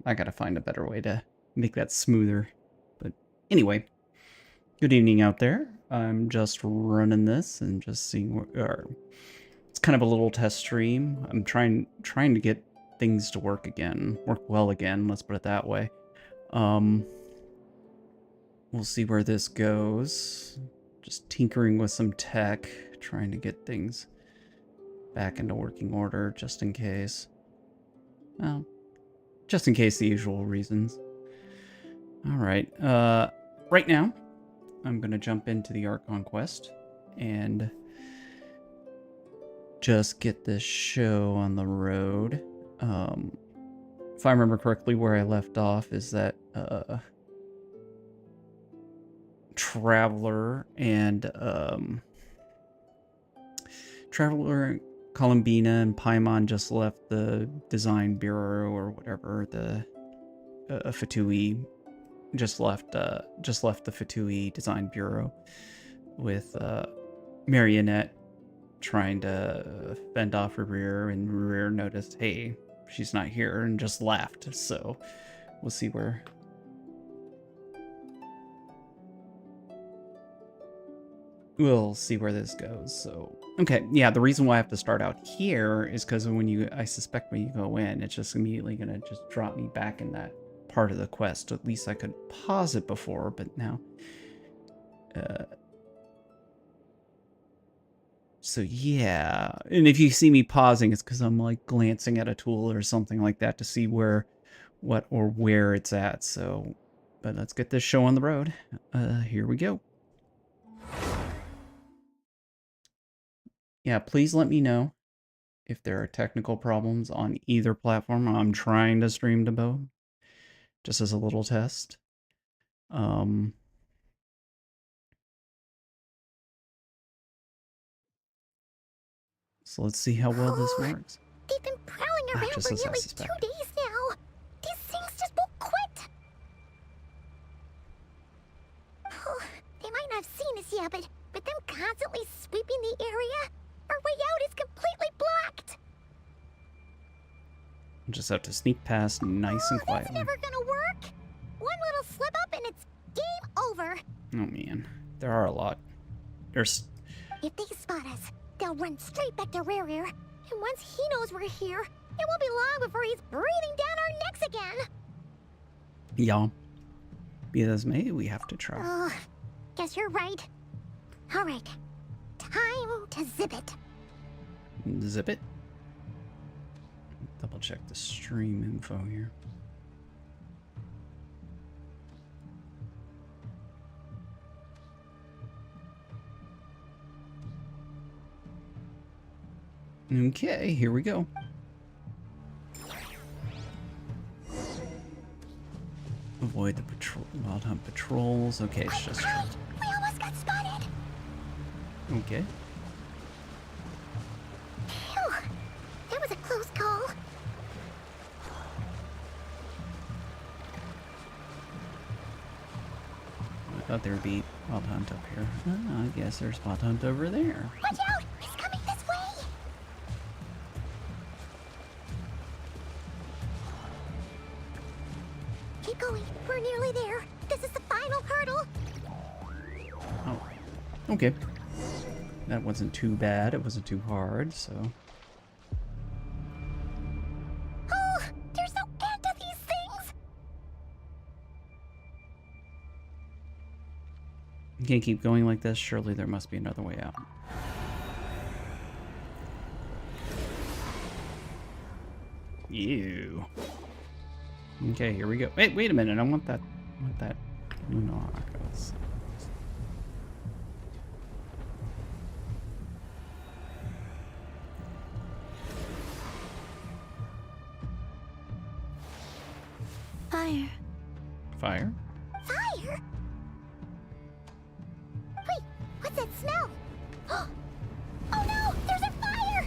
I gotta find a better way to make that smoother. But anyway, good evening out there. I'm just running this and just seeing where... It's kind of a little test stream. I'm trying to get things to work well again, let's put it that way. We'll see where this goes. Just tinkering with some tech, trying to get things back into working order, just in case. Well, just in case, the usual reasons. Alright, right now, I'm gonna jump into the Archon quest and just get this show on the road. If I remember correctly, where I left off is that Traveler and Columbina and Paimon just left the design bureau or whatever. The Fatui just left the Fatui design bureau with Marionette trying to fend off Rerir, and Rerir noticed, hey, she's not here, and just laughed. So we'll see where this goes. So okay, yeah, the reason why I have to start out here is because I suspect when you go in, it's just immediately gonna just drop me back in that part of the quest. At least I could pause it before, but now so yeah, and if you see me pausing, it's because I'm like glancing at a tool or something like that to see where it's at. So, but let's get this show on the road. Here we go. Yeah, please let me know if there are technical problems on either platform. I'm trying to stream to both, just as a little test. So let's see how well this works. They've been prowling around for nearly 2 days now. These things just won't quit. They might not have seen us yet, but them constantly sweeping the area, our way out is completely blocked. I'll just have to sneak past nice and quietly. That's never gonna work. One little slip up and it's game over. Oh man, there are a lot. If they spot us, they'll run straight back to Rerir. And once he knows we're here, it won't be long before he's breathing down our necks again. Yeah. Be that as may, we have to try. Guess you're right. Alright. Time to zip it. Zip it? Double check the stream info here. Okay, here we go. Avoid the wild hunt patrols. Okay, it's just... We almost got spotted. Okay. Phew. That was a close call. I thought there would be wild hunt up here. I guess there's wild hunt over there. Watch out! He's coming this way! Keep going. We're nearly there. This is the final hurdle. Oh. Okay. That wasn't too bad. It wasn't too hard, so... Oh! There's no end to these things! You can't keep going like this. Surely there must be another way out. Ew. Okay, here we go. Wait a minute. I want that Lunarkos. Fire. Fire? Fire? Wait, what's that smell? Oh no, there's a fire!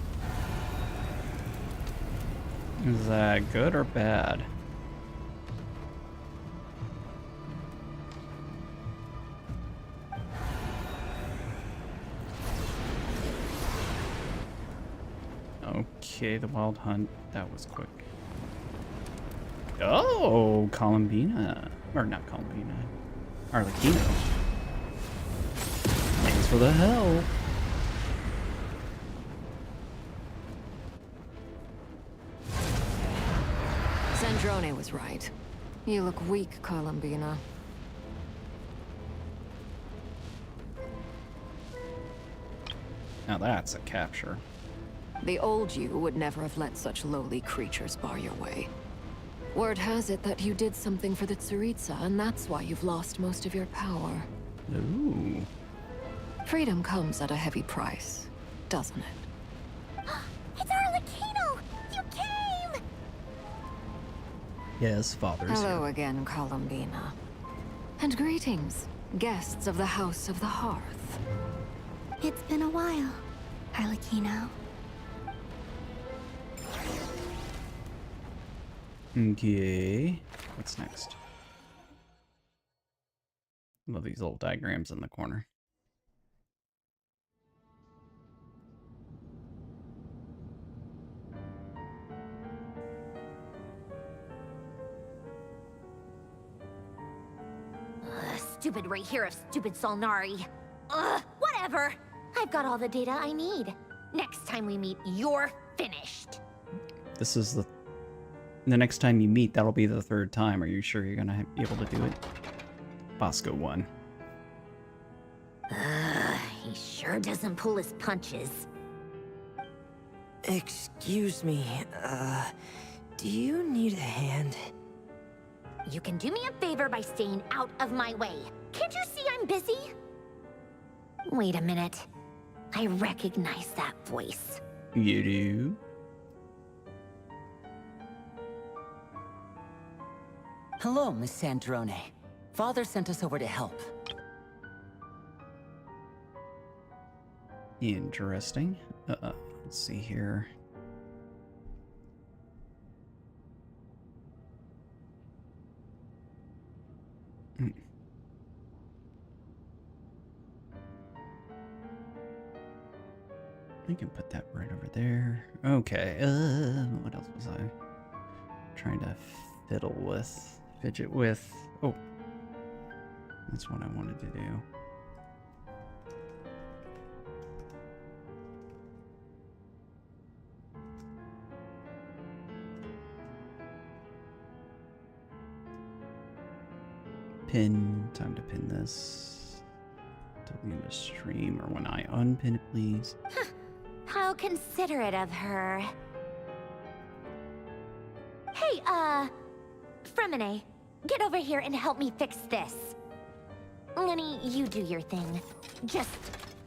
Is that good or bad? Okay, the wild hunt. That was quick. Oh, Columbina. Or not Columbina. Arlecchino. Thanks for the help. Sandrone was right. You look weak, Columbina. Now that's a capture. The old you would never have let such lowly creatures bar your way. Word has it that you did something for the Tsaritsa, and that's why you've lost most of your power. Ooh. Freedom comes at a heavy price, doesn't it? Yes, father's Hello here. again, Columbina. And greetings, guests of the House of the Hearth. It's been a while, Harlequino. Okay. What's next? Love these little diagrams in the corner. Stupid Rerir of stupid Solnari. Ugh, whatever. I've got all the data I need. Next time we meet, you're finished. This is the next time you meet, that'll be the third time. Are you sure you're gonna be able to do it? Bosco won. He sure doesn't pull his punches. Excuse me, do you need a hand? You can do me a favor by staying out of my way. Can't you see I'm busy? Wait a minute. I recognize that voice. You do? Hello, Miss Sandrone. Father sent us over to help. Interesting. Let's see here. I can put that right over there. Okay. What else was I trying to fiddle with? Fidget with? Oh. That's what I wanted to do. Pin. Time to pin this. To the end of stream, or when I unpin it, please. How considerate of her. Hey, Fremine, get over here and help me fix this. Lenny, you do your thing. Just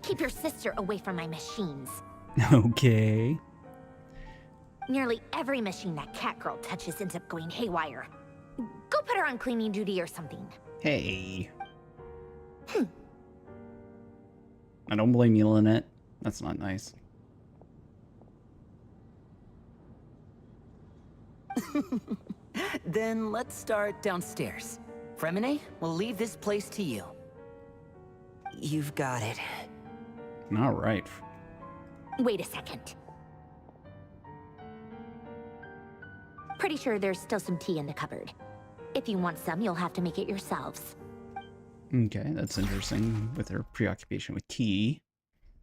keep your sister away from my machines. Okay. Nearly every machine that Catgirl touches ends up going haywire. Go put her on cleaning duty or something. Hey. I don't blame you, Lynette. That's not nice. Then let's start downstairs. Fremine, we'll leave this place to you. You've got it. All right. Wait a second. Pretty sure there's still some tea in the cupboard. If you want some, you'll have to make it yourselves. Okay, that's interesting. With her preoccupation with tea.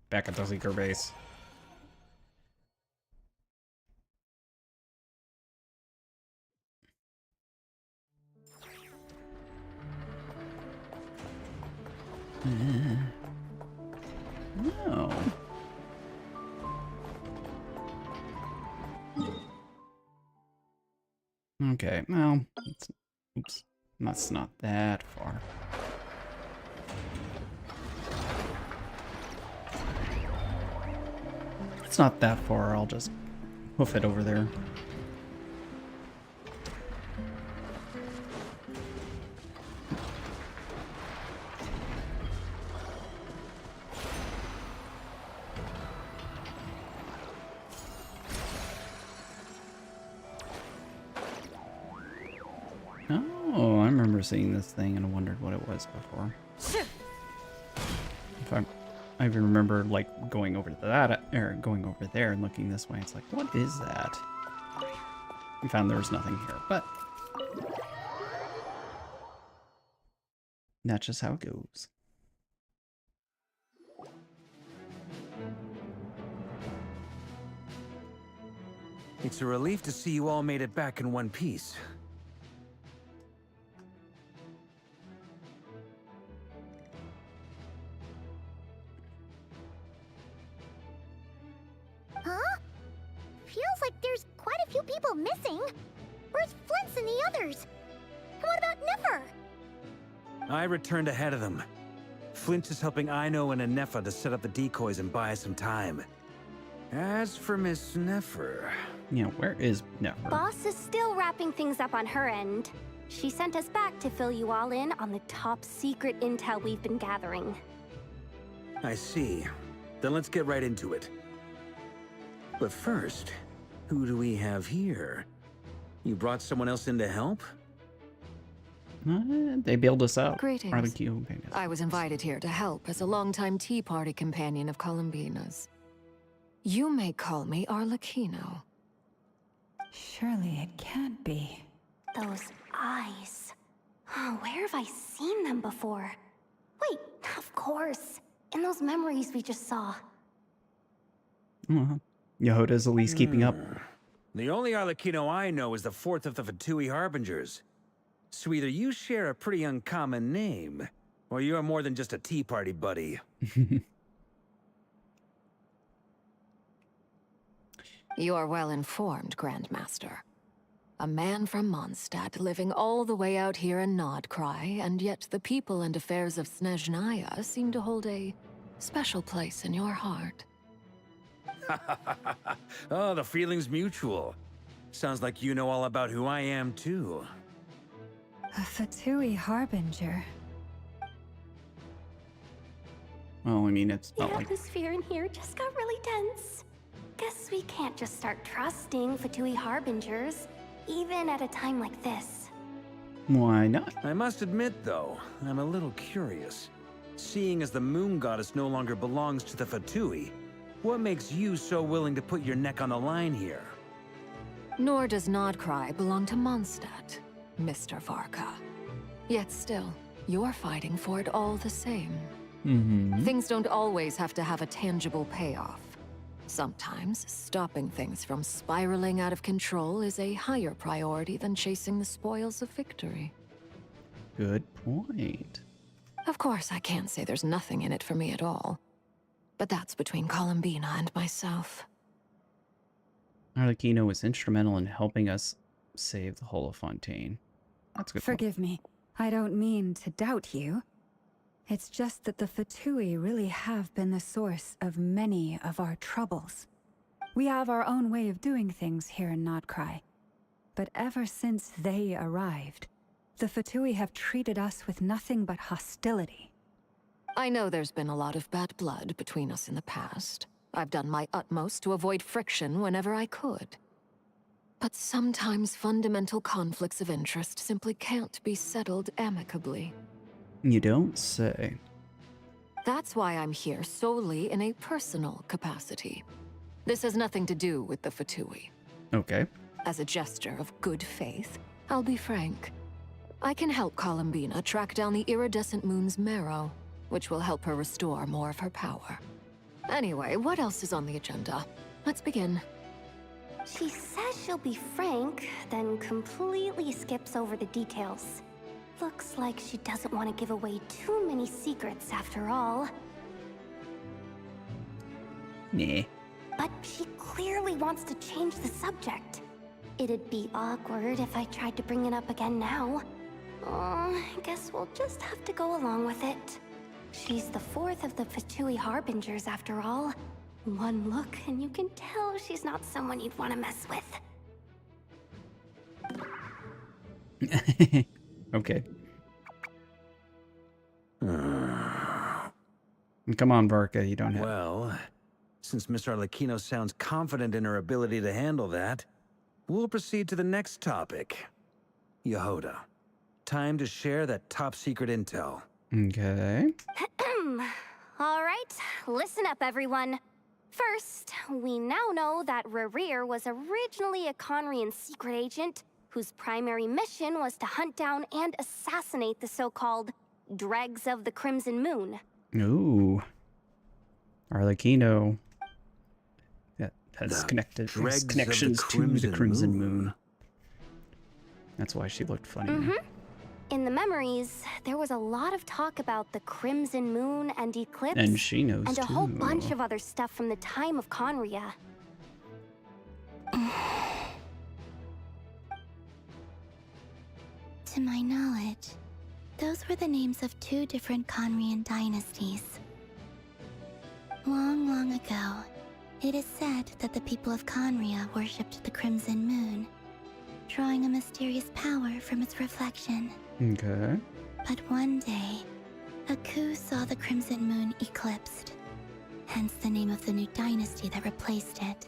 Back at the Seeker base. No. Okay, well, oops, that's not that far. It's not that far, I'll just hoof it over there. Oh, I remember seeing this thing and I wondered what it was before. I even remember like going over to that, or going over there and looking this way. It's like, what is that? We found there was nothing here, but that's just how it goes. It's a relief to see you all made it back in one piece. Huh? Feels like there's quite a few people missing. Where's Flint's and the others? And what about Nefer? I returned ahead of them. Flint is helping Ino and Nefer to set up the decoys and buy us some time. As for Miss Nefer, Yeah, where is Nefer? Boss is still wrapping things up on her end. She sent us back to fill you all in on the top secret intel we've been gathering. I see. Then let's get right into it. But first, who do we have here? You brought someone else in to help? They bailed us out. Greetings. Barbecue companions. I was invited here to help as a longtime Tea Party companion of Columbina's. You may call me Arlecchino. Surely it can't be. Those eyes. Oh, where have I seen them before? Wait, of course. In those memories we just saw. Yehoda's at least keeping up. The only Arlecchino I know is the fourth of the Fatui Harbingers. So either you share a pretty uncommon name, or you're more than just a Tea Party buddy. You are well informed, Grandmaster. A man from Mondstadt living all the way out here in Nodcry, and yet the people and affairs of Snezhnaya seem to hold a special place in your heart. Oh, the feeling's mutual. Sounds like you know all about who I am, too. A Fatui Harbinger. Well, I mean, it's The not like... atmosphere in here just got really tense. Guess we can't just start trusting Fatui Harbingers, even at a time like this. Why not? I must admit, though, I'm a little curious. Seeing as the moon goddess no longer belongs to the Fatui, what makes you so willing to put your neck on the line here? Nor does Nodcry belong to Mondstadt, Mr. Varka. Yet still, you're fighting for it all the same. Things don't always have to have a tangible payoff. Sometimes, stopping things from spiraling out of control is a higher priority than chasing the spoils of victory. Good point. Of course, I can't say there's nothing in it for me at all. But that's between Columbina and myself. Arlecchino was instrumental in helping us save the Holofontaine. That's a good. Forgive me. I don't mean to doubt you. It's just that the Fatui really have been the source of many of our troubles. We have our own way of doing things here in Nodcry. But ever since they arrived, the Fatui have treated us with nothing but hostility. I know there's been a lot of bad blood between us in the past. I've done my utmost to avoid friction whenever I could. But sometimes fundamental conflicts of interest simply can't be settled amicably. You don't say. That's why I'm here solely in a personal capacity. This has nothing to do with the Fatui. Okay. As a gesture of good faith, I'll be frank. I can help Columbina track down the iridescent moon's marrow, which will help her restore more of her power. Anyway, what else is on the agenda? Let's begin. She says she'll be frank, then completely skips over the details. Looks like she doesn't want to give away too many secrets after all. Nah. But she clearly wants to change the subject. It'd be awkward if I tried to bring it up again now. I guess we'll just have to go along with it. She's the fourth of the Fatui Harbingers after all. One look and you can tell she's not someone you'd want to mess with. Okay. Come on, Varka, you don't have... Well, since Miss Arlecchino sounds confident in her ability to handle that, we'll proceed to the next topic. Yehoda, time to share that top-secret intel. Okay. All right, listen up, everyone. First, we now know that Rerir was originally a Conrian secret agent whose primary mission was to hunt down and assassinate the so-called Dregs of the Crimson Moon. Ooh. Arlecchino. That has connected has Dregs of the connections to the Crimson Moon. Moon. That's why she looked funny. Mm-hmm. In the memories, there was a lot of talk about the Crimson Moon and Eclipse. And she knows and a too. whole bunch of other stuff from the time of Conria. To my knowledge, those were the names of two different Conrian dynasties. Long, long ago, It is said that the people of Conria worshipped the Crimson Moon, drawing a mysterious power from its reflection. Okay. But one day, a coup saw the Crimson Moon eclipsed, hence the name of the new dynasty that replaced it,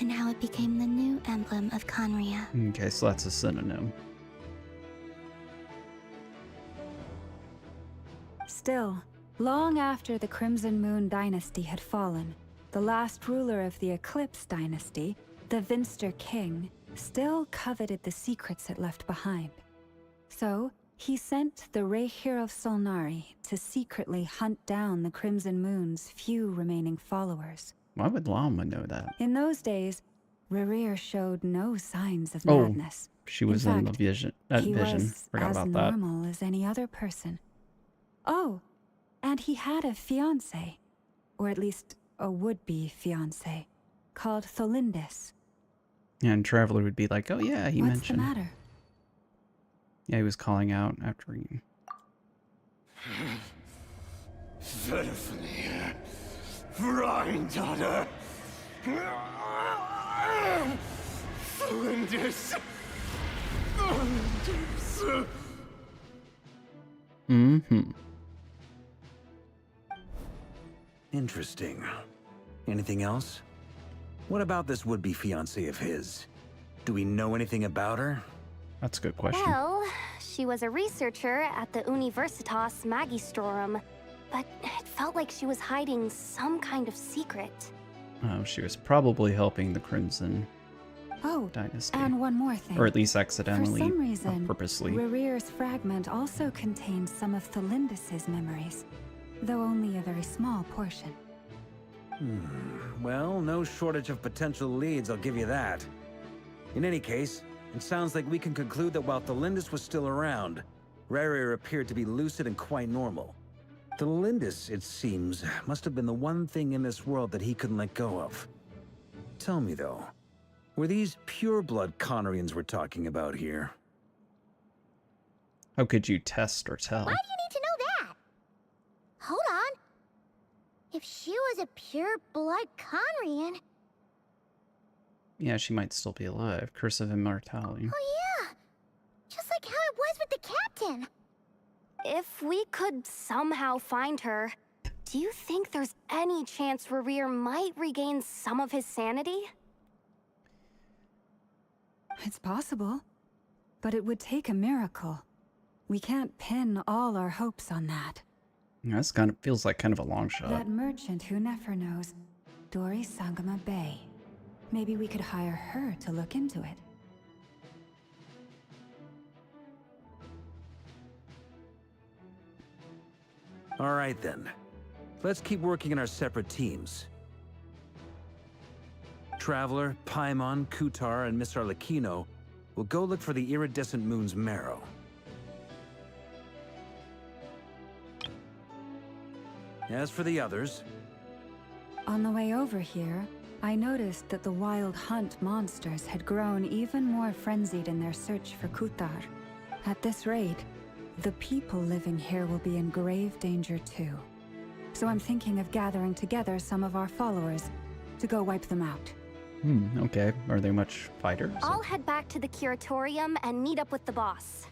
and how it became the new emblem of Conria. Okay, so that's a synonym. Still, long after the Crimson Moon dynasty had fallen, the last ruler of the Eclipse dynasty, the Vinster King, still coveted the secrets it left behind. So, he sent the Rerir of Solnari to secretly hunt down the Crimson Moon's few remaining followers. Why would Llama know that? In those days, Rerir showed no signs of Oh, madness. she was in the vision. He Vision. was Forgot as about that. normal as any other person. Oh, and he had a fiancé, or at least a would-be fiancé, called Tholindis. And Traveler would be like, "Oh yeah, he What's mentioned." the matter? Yeah, he was calling out after he. Verfnir, Freindaughter, Flinders. Mm-hmm. Interesting. Anything else? What about this would-be fiancé of his? Do we know anything about her? That's a good question. Well, she was a researcher at the Universitas Magistrorum, but it felt like she was hiding some kind of secret. Oh, she was probably helping the Crimson Oh, Dynasty. and one more thing. Or at least accidentally, For some or reason, purposely. Rerir's fragment also contains some of Tholindis' memories, though only a very small portion. Well, no shortage of potential leads, I'll give you that. In any case, it sounds like we can conclude that while Tholindis was still around, Rerir appeared to be lucid and quite normal. Tholindis, it seems, must have been the one thing in this world that he couldn't let go of. Tell me though, were these pure-blood Conrians we're talking about here? How could you test or tell? Why do you need to know that? Hold on. If she was a pure-blood Conrian... Yeah, she might still be alive. Curse of Immortality. Oh yeah! Just like how it was with the captain. If we could somehow find her, do you think there's any chance Rerir might regain some of his sanity? It's possible, but it would take a miracle. We can't pin all our hopes on that. Yeah, this kind of feels like kind of a long shot. That merchant who Nefer knows, Dori Sangama Bay. Maybe we could hire her to look into it. All right then. Let's keep working in our separate teams. Traveler, Paimon, Kutar, and Miss Arlecchino will go look for the iridescent moon's marrow. As for the others, On the way over here, I noticed that the wild hunt monsters had grown even more frenzied in their search for Kutar. At this rate, the people living here will be in grave danger too. So I'm thinking of gathering together some of our followers to go wipe them out. Okay. Are they much fighters? I'll head back to the curatorium and meet up with the boss.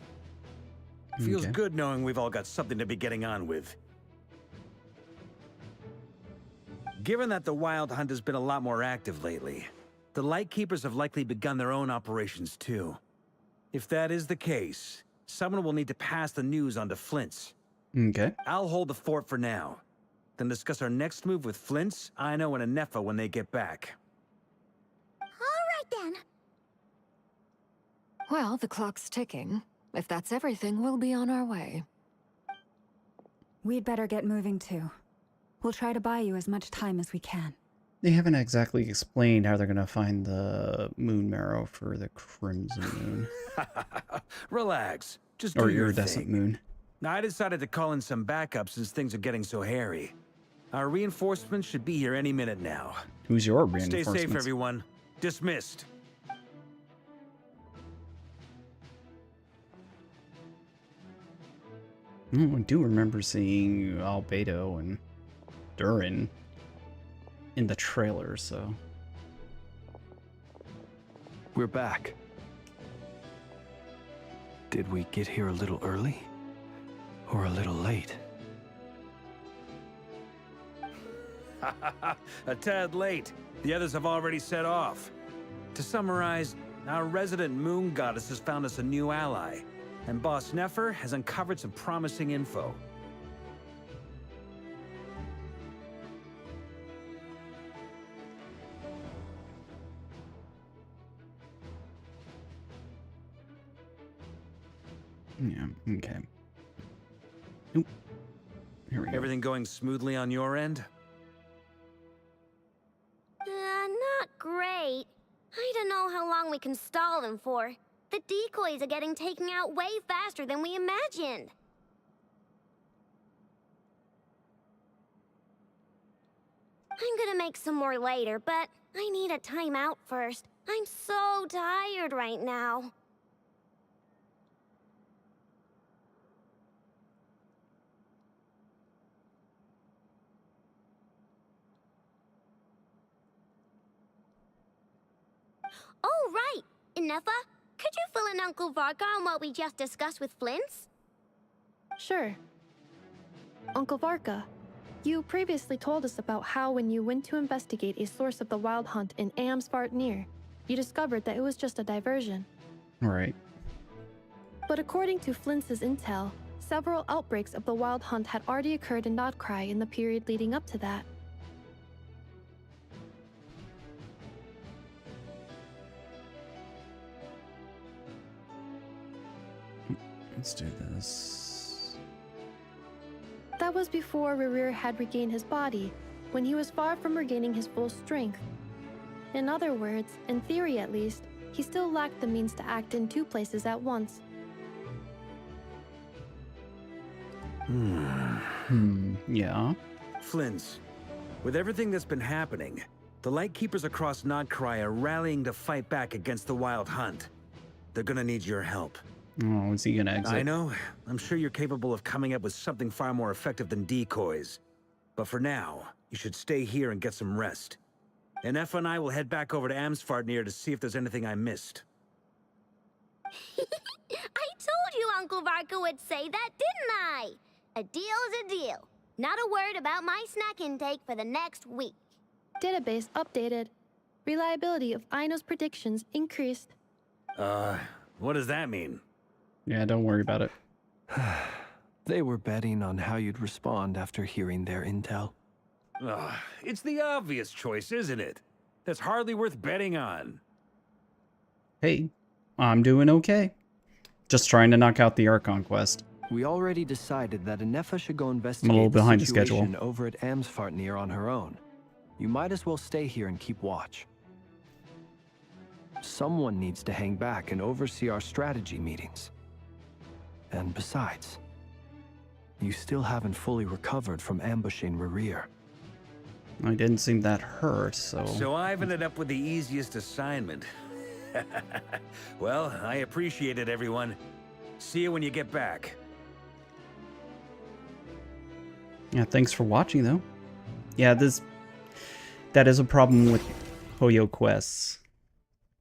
feels Okay. good knowing we've all got something to be getting on with. Given that the Wild Hunt has been a lot more active lately, the Lightkeepers have likely begun their own operations too. If that is the case, someone will need to pass the news on to Flint's. Okay. I'll hold the fort for now, then discuss our next move with Flint's, Aino, and Nefer when they get back. Then. Well, the clock's ticking. If that's everything, we'll be on our way. We'd better get moving too. We'll try to buy you as much time as we can. They haven't exactly explained how they're going to find the moon marrow for the Crimson Moon. Relax. Just Or do your iridescent thing. moon. I decided to call in some backup since things are getting so hairy. Our reinforcements should be here any minute now. Who's your Stay reinforcements? safe, everyone. Dismissed. I do remember seeing Albedo and Durin. in the trailer, so. We're back. Did we get here a little early? Or a little late? A tad late. The others have already set off. To summarize, our resident moon goddess has found us a new ally, and Boss Nefer has uncovered some promising info. Yeah, okay. Oop. Here we go. Everything going smoothly on your end? Not great. I don't know how long we can stall them for. The decoys are getting taken out way faster than we imagined. I'm gonna make some more later, but I need a timeout first. I'm so tired right now. Oh, right! Nefer, could you fill in Uncle Varka on what we just discussed with Flint's? Sure. Uncle Varka, you previously told us about how when you went to investigate a source of the Wild Hunt in Near, you discovered that it was just a diversion. Right. But according to Flint's intel, several outbreaks of the Wild Hunt had already occurred in Nodcry in the period leading up to that. Let's do this. That was before Rerir had regained his body, when he was far from regaining his full strength. In other words, in theory at least, he still lacked the means to act in two places at once. Yeah. Flint's, with everything that's been happening, the Lightkeepers across Nodcry are rallying to fight back against the Wild Hunt. They're gonna need your help. Oh, is he gonna exit? I know. I'm sure you're capable of coming up with something far more effective than decoys. But for now, you should stay here and get some rest. And Nefer and I will head back over to Near to see if there's anything I missed. I told you Uncle Varka would say that, didn't I? A deal's a deal. Not a word about my snack intake for the next week. Database updated. Reliability of Aino's predictions increased. What does that mean? Yeah, don't worry about it. They were betting on how you'd respond after hearing their intel. It's the obvious choice, isn't it? That's hardly worth betting on. Hey, I'm doing okay. Just trying to knock out the Archon quest. We already decided that Nefer should go investigate I'm a little behind the situation schedule. over at Near on her own. You might as well stay here and keep watch. Someone needs to hang back and oversee our strategy meetings. And besides, you still haven't fully recovered from ambushing Rerir. I didn't seem that hurt, so... So I've ended up with the easiest assignment. Well, I appreciate it, everyone. See you when you get back. Yeah, thanks for watching, though. Yeah, that is a problem with Hoyo quests.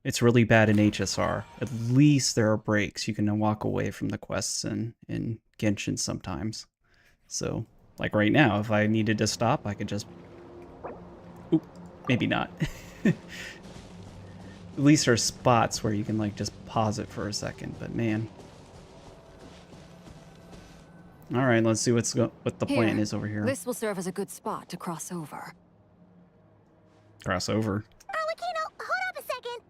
It's really bad in HSR. At least there are breaks. You can walk away from the quests in Genshin sometimes. So, like right now, if I needed to stop, I could just... Oop, maybe not. At least there are spots where you can like just pause it for a second, but man. Alright, let's see what the plan is over here. This will serve as a good spot to cross over. Cross over. Arlecchino, hold up a second.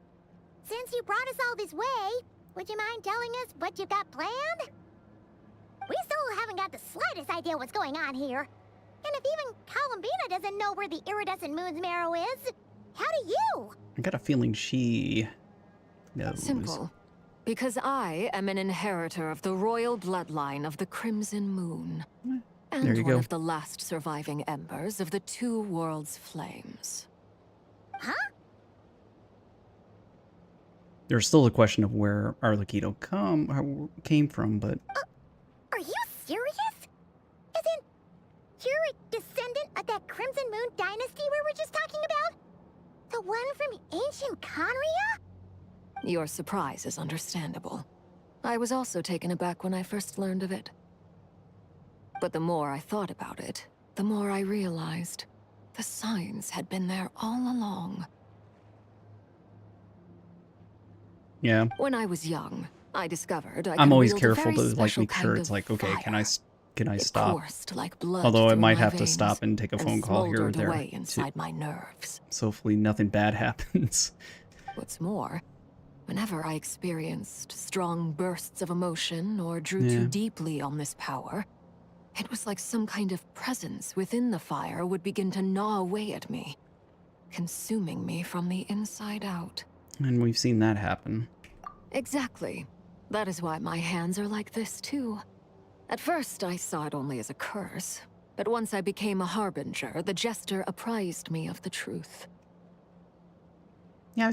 Since you brought us all this way, would you mind telling us what you've got planned? We still haven't got the slightest idea what's going on here. And if even Columbina doesn't know where the iridescent moon's marrow is, how do you? I got a feeling she knows. Simple. Because I am an inheritor of the royal bloodline of the Crimson Moon. And There you one go. of the last surviving embers of the Two Worlds' flames. Huh? There's still a question of where Arlecchino came from, but Are you serious? Isn't you're a descendant of that Crimson Moon dynasty we were just talking one from ancient Conria? Your surprise is understandable. I was also taken aback when I first learned of it. But the more I thought about it, the more I realized the signs had been there all along. Yeah. When I was young, I discovered I I'm could always wield a careful very to like special make sure kind it's of like, okay, can I fire. It stop? coursed like blood Although I through might my have to veins stop and take a phone call here or smoldered there. away inside my nerves. So hopefully nothing bad happens. What's more, whenever I experienced strong bursts of emotion or drew Yeah. too deeply on this power, it was like some kind of presence within the fire would begin to gnaw away at me, consuming me from the inside out. And we've seen that happen. Exactly. That is why my hands are like this too. At first, I saw it only as a curse, but once I became a harbinger, the jester apprised me of the truth. Yeah,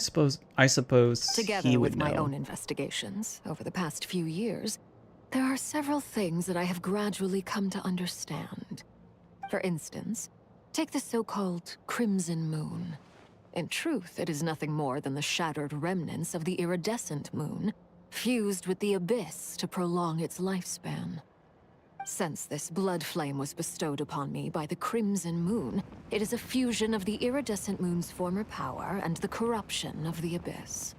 I suppose Together he with would my know. own investigations, over the past few years, there are several things that I have gradually come to understand. For instance, take the so-called Crimson Moon. In truth, it is nothing more than the shattered remnants of the iridescent moon, fused with the abyss to prolong its lifespan. Since this blood flame was bestowed upon me by the Crimson Moon, it is a fusion of the iridescent moon's former power and the corruption of the abyss.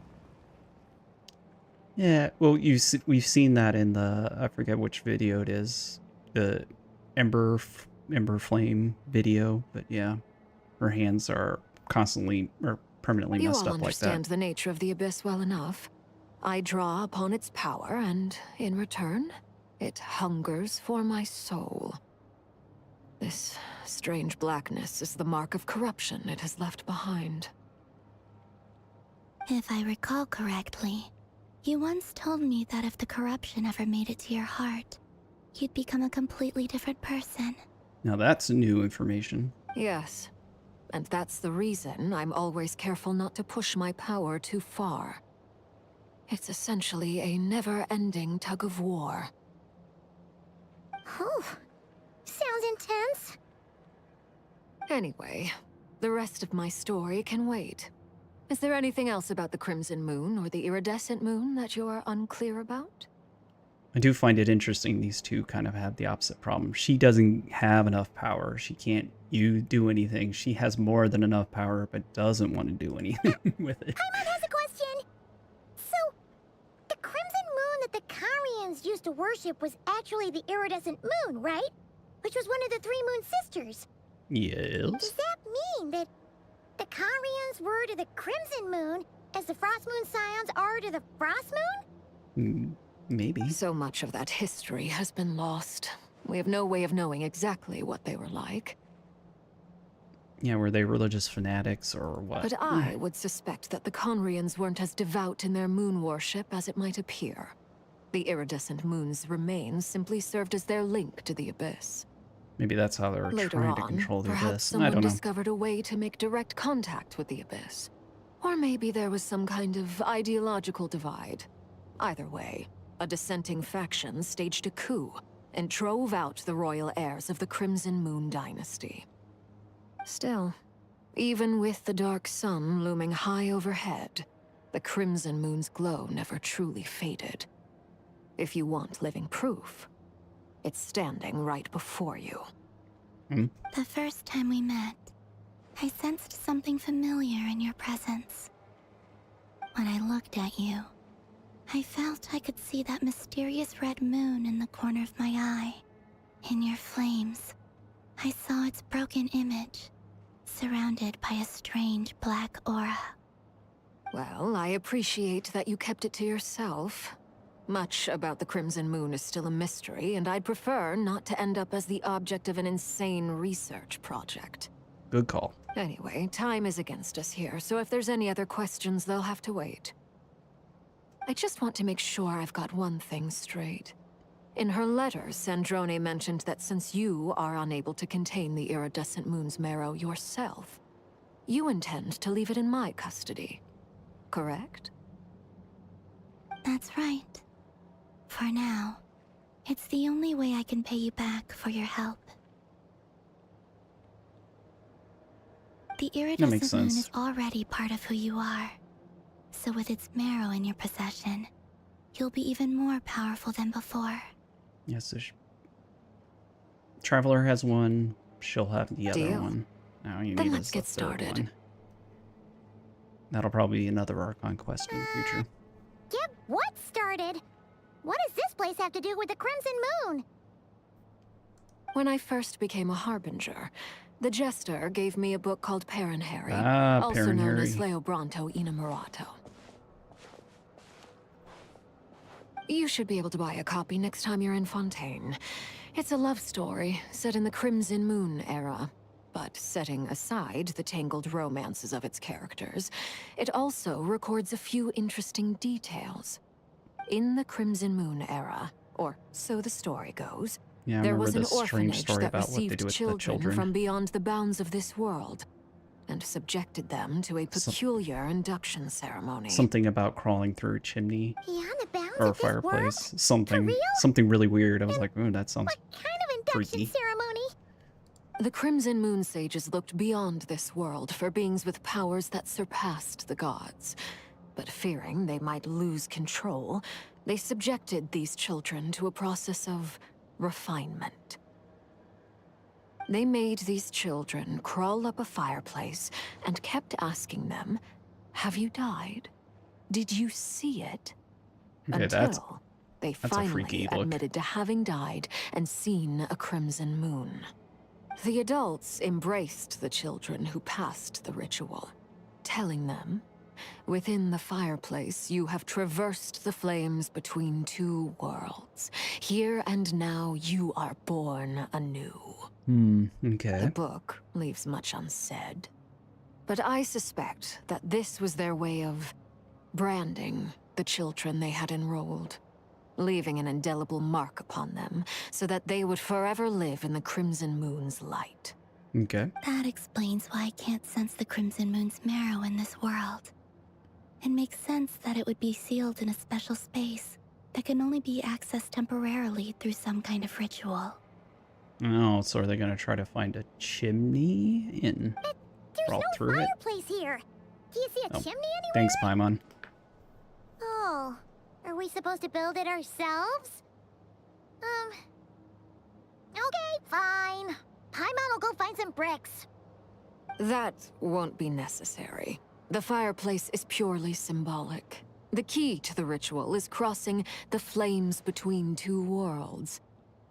Yeah, well, we've seen that in the, I forget which video it is, the Ember Flame video, but yeah, her hands are constantly or permanently You messed all up like that. understand the nature of the abyss well enough. I draw upon its power, and in return, it hungers for my soul. This strange blackness is the mark of corruption it has left behind. If I recall correctly, you once told me that if the corruption ever made it to your heart, you'd become a completely different person. Now that's new information. Yes, and that's the reason I'm always careful not to push my power too far. It's essentially a never-ending tug of war. Oh, sounds intense. Anyway, the rest of my story can wait. Is there anything else about the Crimson Moon or the Iridescent Moon that you're unclear about? I do find it interesting these two kind of have the opposite problem. She doesn't have enough power. She can't do anything. She has more than enough power, but doesn't want to do anything with it. Paimon has a question. So, the Crimson Moon that the Conrians used to worship was actually the Iridescent Moon, right? Which was one of the three Moon Sisters. Yes. Does that mean that the Conrians were to the Crimson Moon as the Frost Moon Scions are to the Frost Moon? Maybe. So much of that history has been lost. We have no way of knowing exactly what they were like. Yeah, were they religious fanatics or what? But I would suspect that the Conrians weren't as devout in their moon worship as it might appear. The iridescent moon's remains simply served as their link to the abyss. Maybe that's how they were Later trying to on, control the perhaps abyss. I someone don't know. discovered a way to make direct contact with the abyss. Or maybe there was some kind of ideological divide. Either way, a dissenting faction staged a coup and drove out the royal heirs of the Crimson Moon dynasty. Still, even with the dark sun looming high overhead, the Crimson Moon's glow never truly faded. If you want living proof, it's standing right before you. The first time we met, I sensed something familiar in your presence. When I looked at you, I felt I could see that mysterious red moon in the corner of my eye. In your flames, I saw its broken image, surrounded by a strange black aura. Well, I appreciate that you kept it to yourself. Much about the Crimson Moon is still a mystery, and I'd prefer not to end up as the object of an insane research project. Good call. Anyway, time is against us here, so if there's any other questions, they'll have to wait. I just want to make sure I've got one thing straight. In her letter, Sandrone mentioned that since you are unable to contain the iridescent moon's marrow yourself, you intend to leave it in my custody. Correct? That's right. For now, it's the only way I can pay you back for your help. The That makes iridescent moon sense. is already part of who you are. So with its marrow in your possession, you'll be even more powerful than before. Yes, so Traveler has one. She'll have the other Deal. one. Now you Then need let's is get the third started. one. That'll probably be another Archon quest in the future. Get what started? What does this place have to do with the Crimson Moon? When I first became a Harbinger, the Jester gave me a book called Harry, Ah, also known as Harry. Leobranto Innamorato. You should be able to buy a copy next time you're in Fontaine. It's a love story set in the Crimson Moon era. But setting aside the tangled romances of its characters, it also records a few interesting details. In the Crimson Moon era, or so the story goes, Yeah, I there remember was an this strange orphanage story that about what they received do with the children children. from beyond the bounds of this world, and subjected them to a peculiar induction ceremony. Something about crawling through a chimney Beyond the bounds or a of this world? fireplace. Something, real? something really weird. I was like, ooh, that sounds What kind of induction freaky. ceremony? The Crimson Moon sages looked beyond this world for beings with powers that surpassed the gods. But fearing they might lose control, they subjected these children to a process of refinement. They made these children crawl up a fireplace and kept asking them, "Have you died? Did you see it?" Okay, Until they a finally freaky look. admitted to having died and seen a crimson moon. The adults embraced the children who passed the ritual, telling them, "Within the fireplace, you have traversed the flames between two worlds. Here and now, you are born anew." Okay. The book leaves much unsaid. But I suspect that this was their way of branding the children they had enrolled, leaving an indelible mark upon them so that they would forever live in the Crimson Moon's light. Okay. That explains why I can't sense the Crimson Moon's marrow in this world. It makes sense that it would be sealed in a special space that can only be accessed temporarily through some kind of ritual. Oh, so are they gonna try to find a chimney and There's crawl no through it? fireplace here. Do you see a Oh, chimney anywhere? Thanks, Paimon. Oh, are we supposed to build it ourselves? Okay, fine. Paimon will go find some bricks. That won't be necessary. The fireplace is purely symbolic. The key to the ritual is crossing the flames between two worlds.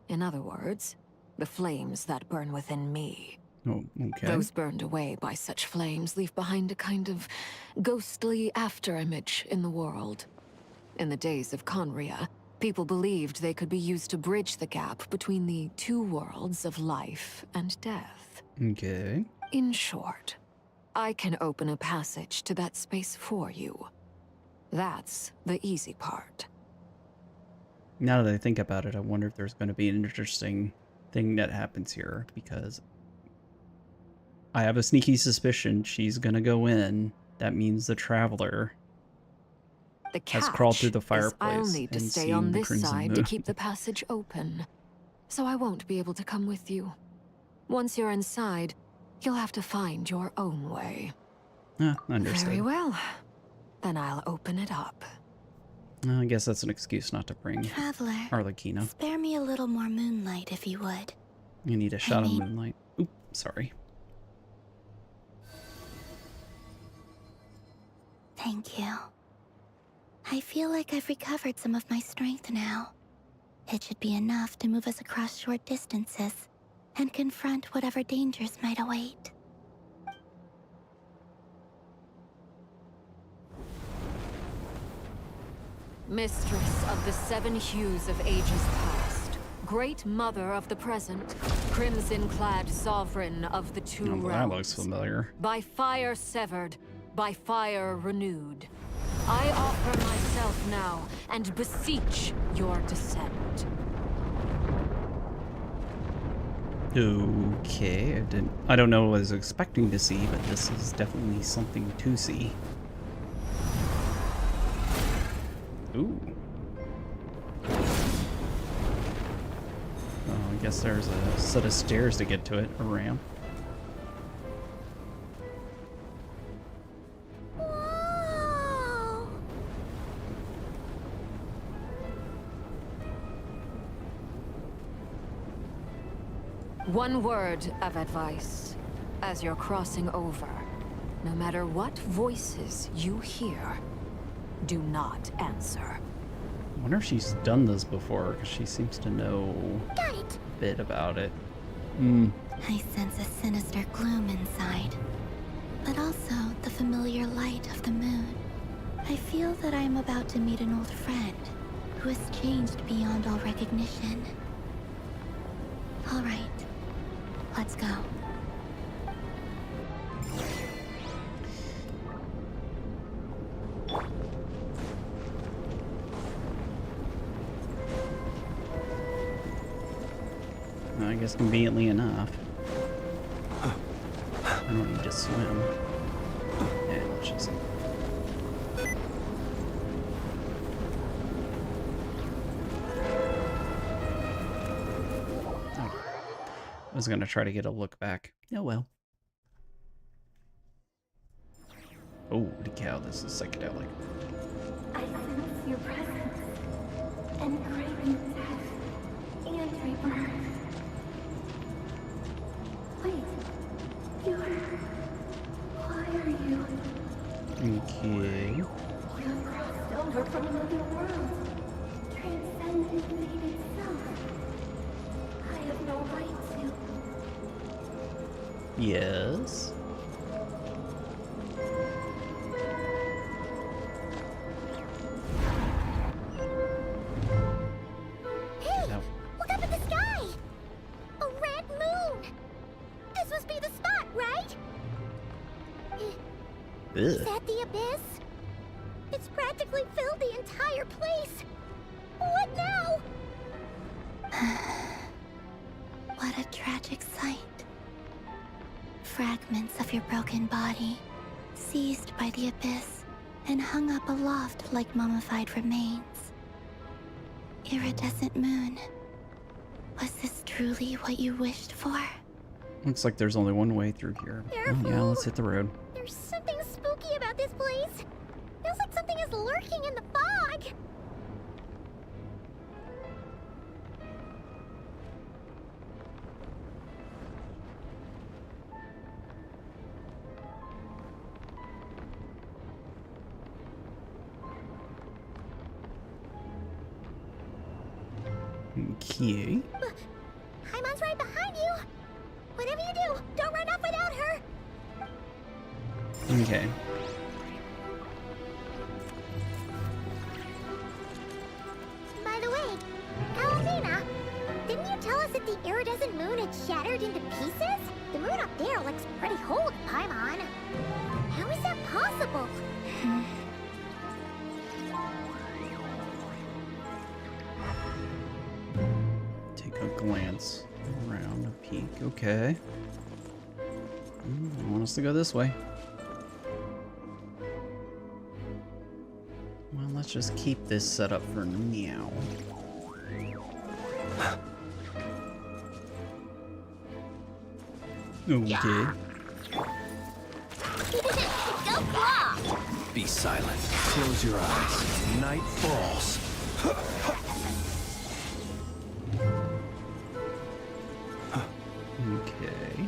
In other words, the flames that burn within me. Oh, okay. Those burned away by such flames leave behind a kind of ghostly afterimage in the world. In the days of Conria, people believed they could be used to bridge the gap between the two worlds of life and death. Okay. In short, I can open a passage to that space for you. That's the easy part. Now that I think about it, I wonder if there's going to be an interesting thing that happens here, because I have a sneaky suspicion she's going to go in. That means the Traveler The has crawled through the catch is I'll fireplace need to and stay seen on the this Crimson side Moon. to keep the passage open. So I won't be able to come with you. Once you're inside, you'll have to find your own way. Understood. Very well. Then I'll open it up. I guess that's an excuse not to bring Traveler, Arlecchino. spare me a little more moonlight if you would. You need a shot of mean- moonlight. Oop, sorry. Thank you. I feel like I've recovered some of my strength now. It should be enough to move us across short distances and confront whatever dangers might await. Mistress of the seven hues of ages past, great mother of the present, crimson-clad sovereign of the two Oh, that realms. looks familiar. By fire severed, by fire renewed. I offer myself now and beseech your descent. Okay, I don't know what I was expecting to see, but this is definitely something to see. Ooh. Oh, I guess there's a set of stairs to get to it, a ramp. One word of advice. As you're crossing over, no matter what voices you hear, do not answer. I wonder if she's done this before, because she seems to know Got it. a bit about it. I sense a sinister gloom inside, but also the familiar light of the moon. I feel that I am about to meet an old friend who has changed beyond all recognition. All right, let's go. I guess conveniently enough, I don't need to swim. Yeah, let's just... Oh. I was gonna try to get a look back. Oh well. Holy cow, this is psychedelic. I sense your presence and craving death and rebirth. Wait, why are you? Okay. You have crossed over from another world, transcended fate itself. I have no right to. Yes. Hey, No. look up at the sky! A red moon! This must be the spot, right? Is Ugh. that the abyss? It's practically filled the entire place. What now? What a tragic sight. Fragments of your broken body, seized by the abyss, and hung up aloft like mummified remains. Iridescent moon. Was this truly what you wished for? Looks like there's only one way through here. Oh, yeah, Careful. let's hit the road. There's something spooky about this place. Feels like something is lurking in the fog. Okay. Haimon's right behind you. Whatever you do, don't run off without her. Okay. By the way, Alvina, didn't you tell us that the iridescent moon had shattered into pieces? The moon up there looks pretty whole to Paimon. How is that possible? Take a glance around, a peek. Okay. I want us to go this way. Well, let's just keep this set up for now. Okay. Go fly! Be silent. Close your eyes. Night falls. Okay.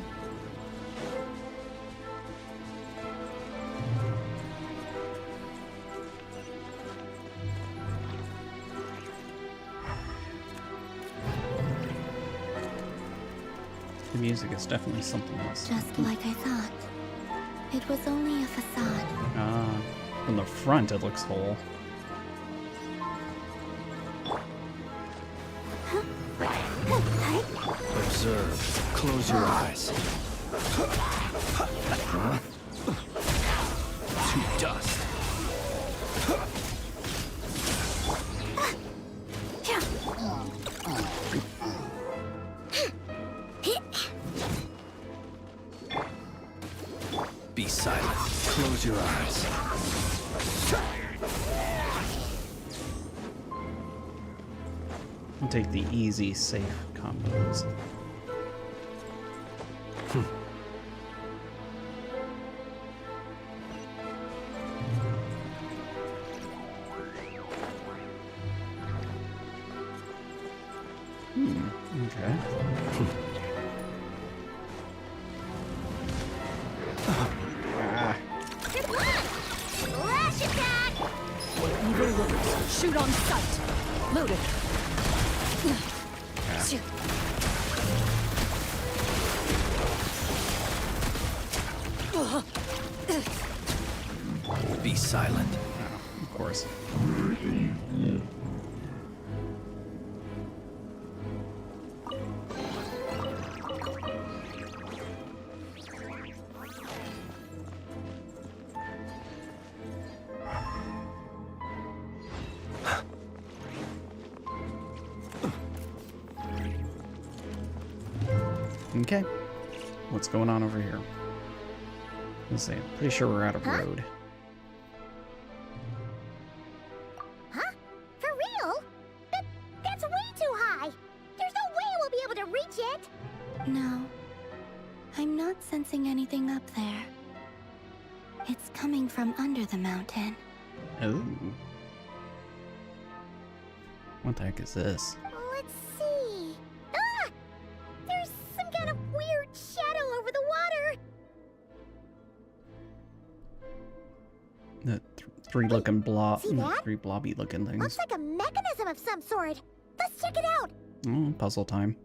The music is definitely something else. Just like I thought. It was only a facade. Ah, from the front it looks whole. Observe. Close your eyes. To dust. Be silent. Close your eyes. I'll take the easy, safe combos. Okay. Shoot on sight. Loaded. Be silent. Oh, of course. Okay. What's going on over here? Let's see. I'm pretty sure we're out of road. Huh? For real? That's way too high. There's no way we'll be able to reach it. No. I'm not sensing anything up there. It's coming from under the mountain. Oh. What the heck is this? Let's see. Ah! There's some kind of weird shadow over the water. The three looking blob, see that? three blobby looking things. Looks like a mechanism of some sort. Let's check it out. Oh, puzzle time.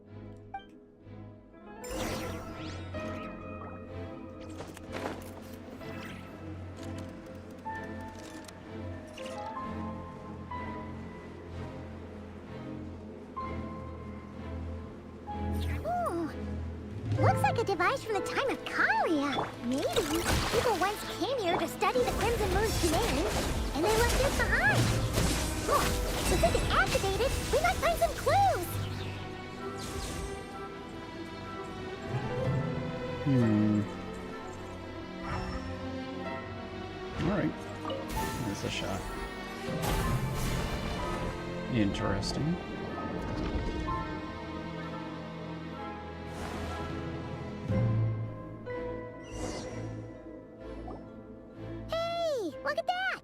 Ooh. Looks like a device from the time of Kalia. Maybe people once came here to study the Crimson Moon's domain, and they left this behind. Oh, if we can activate it, we might find some clues. Alright. There's a shot. Interesting. Hey, look at that!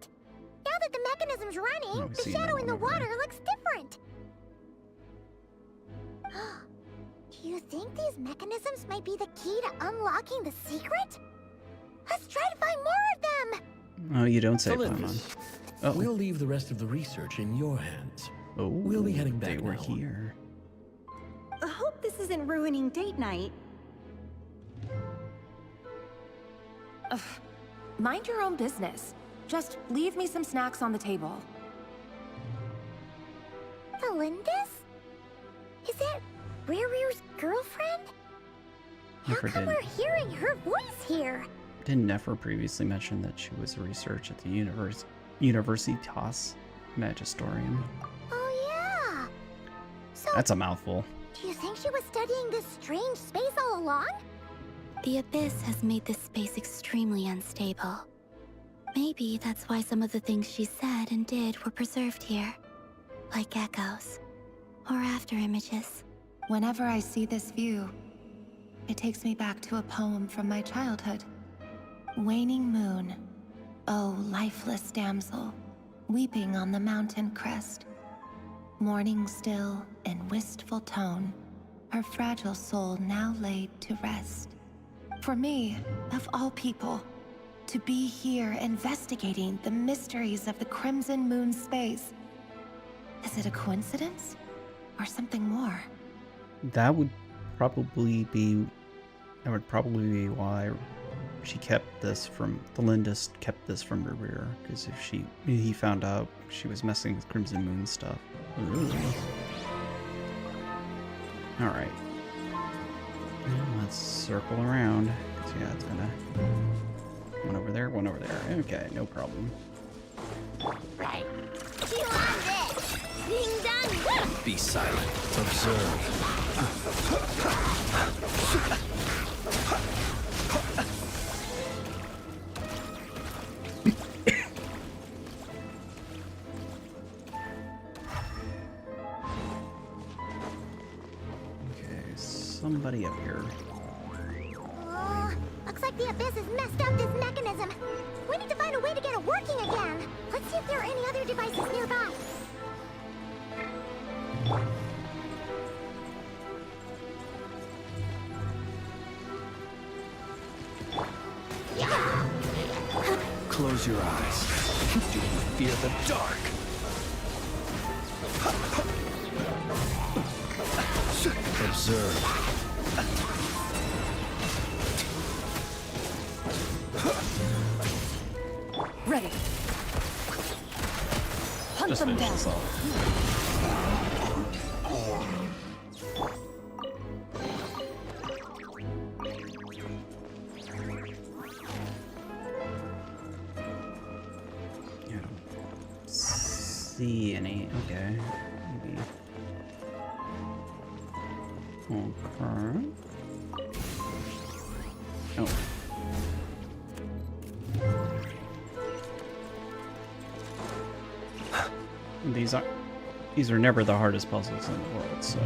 Now that the mechanism's running, we the see shadow that in the one over water looks different. Do you think these mechanisms might be the key to unlocking the secret? Let's try to find more of them! Oh, you don't say, Paimon. Olympus, Oh. we'll leave the rest of the research in your hands. Oh, We'll be heading back they were now. here. I hope this isn't ruining date night. Ugh. Mind your own business. Just leave me some snacks on the table. Felindis? Is that Rerir's girlfriend? How Nefer come did. we're hearing her voice here? Didn't Nefer previously mention that she was research at the Universitas Magistorium? Oh yeah. So, That's a mouthful. do you think she was studying this strange space all along? The Abyss has made this space extremely unstable. Maybe that's why some of the things she said and did were preserved here. Like echoes. Or after images. Whenever I see this view, it takes me back to a poem from my childhood. Waning moon, oh lifeless damsel, weeping on the mountain crest. Mourning still in wistful tone, her fragile soul now laid to rest. For me, of all people, to be here investigating the mysteries of the Crimson Moon space. Is it a coincidence? Or something more? That would probably be why she kept this from Felindis kept this from Rerir, because if he found out she was messing with Crimson Moon stuff. All right, let's circle around. 'Cause, yeah, it's gonna one over there, one over there. Okay, no problem. Right. Chew on this! Ding dong! Be silent. Observe. Okay, somebody up here. Looks like the Abyss has messed up this mechanism. We need to find a way to get it working again. Let's see if there are any other devices nearby. Close your eyes. Do you fear the dark? Observe. Ready. Hunt Just them finish down. this off. Yeah, I don't see any. Okay, maybe. Okay. Oh. These are never the hardest puzzles in the world, so.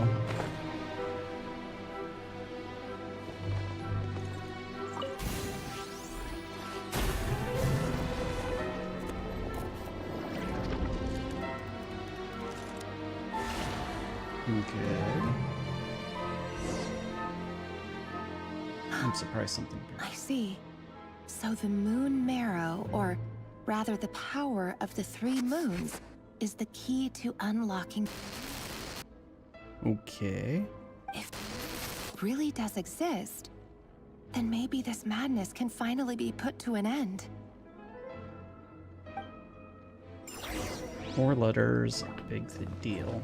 Okay. I'm surprised something. I see. So the moon marrow, or rather the power of the 3 moons, is the key to unlocking. Okay. If it really does exist, then maybe this madness can finally be put to an end. 4 letters, big deal.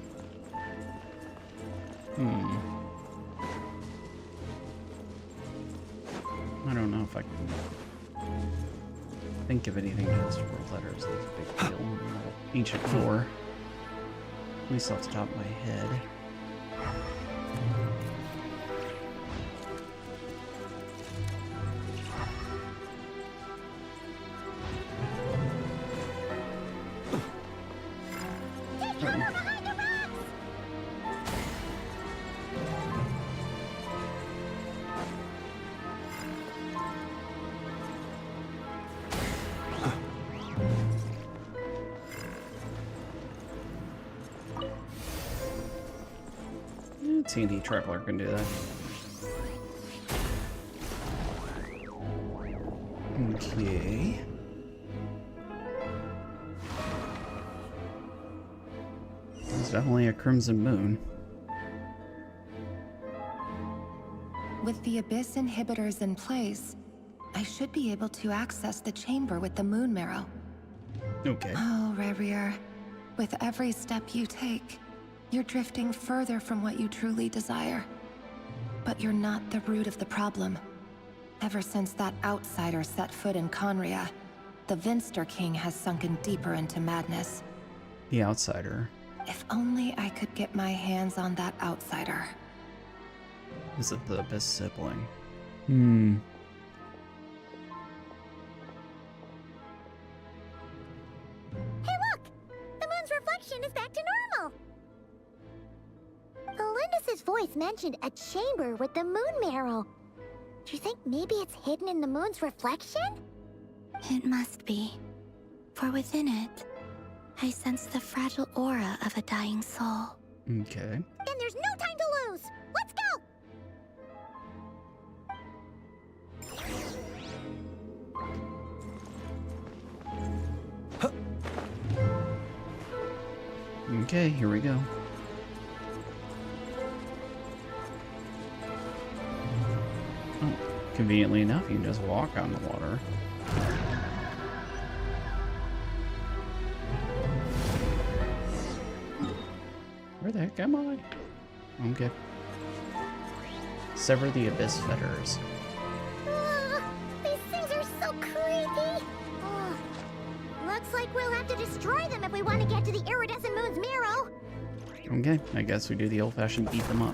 I don't know if I can think of anything that has 4 letters that's a big deal. Ancient lore. At least off the top of my head. T&D Traveler can do that. Okay. It's definitely a Crimson Moon. With the Abyss inhibitors in place, I should be able to access the chamber with the moon marrow. Okay. Oh, Rerir. With every step you take, you're drifting further from what you truly desire. But you're not the root of the problem. Ever since that outsider set foot in Conria, the Vinster King has sunken deeper into madness. The outsider. If only I could get my hands on that outsider. Is it the Abyss sibling? Hey look! The moon's reflection is back to normal! Elendis' voice mentioned a chamber with the moon marrow. Do you think maybe it's hidden in the moon's reflection? It must be. For within it, I sense the fragile aura of a dying soul. Okay. Then there's no time to lose! Let's go! Okay, here we go. Oh, conveniently enough, you can just walk on the water. Where the heck am I? Okay. Sever the Abyss fetters. These things are so creepy! Looks like we'll have to destroy them if we want to get to the iridescent moon's marrow! Okay, I guess we do the old-fashioned beat them up.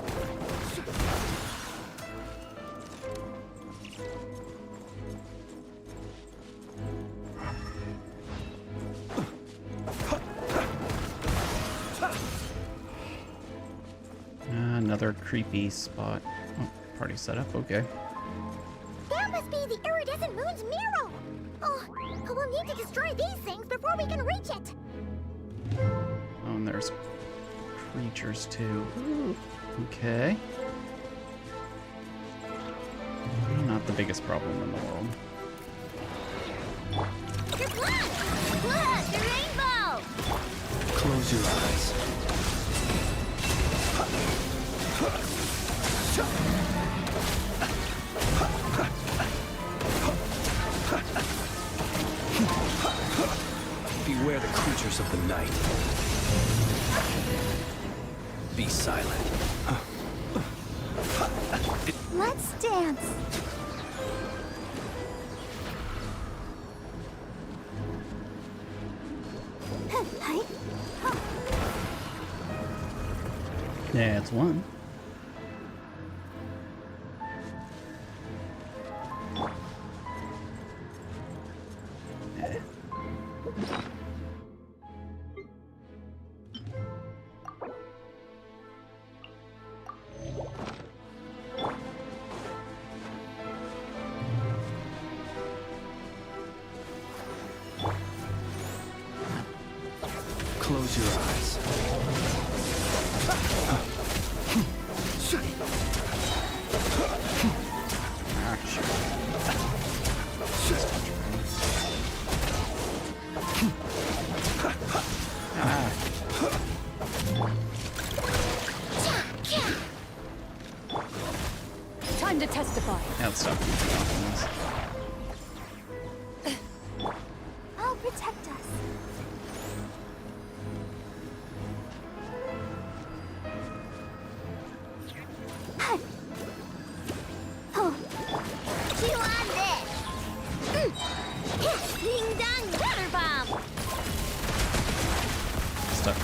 Another creepy spot. Oh, party setup, okay. That must be the iridescent moon's marrow! Oh, we'll need to destroy these things before we can reach it! Oh, and there's creatures too. Ooh, okay. Not the biggest problem in the world. Your blood! Look, the rainbow! Close your eyes. Beware the creatures of the night. Be silent. Let's dance. Yeah, it's one. Close your eyes. Time to testify. Now stop. I'll protect us. Oh. Chew on this. Ding dong water bomb. Stuck.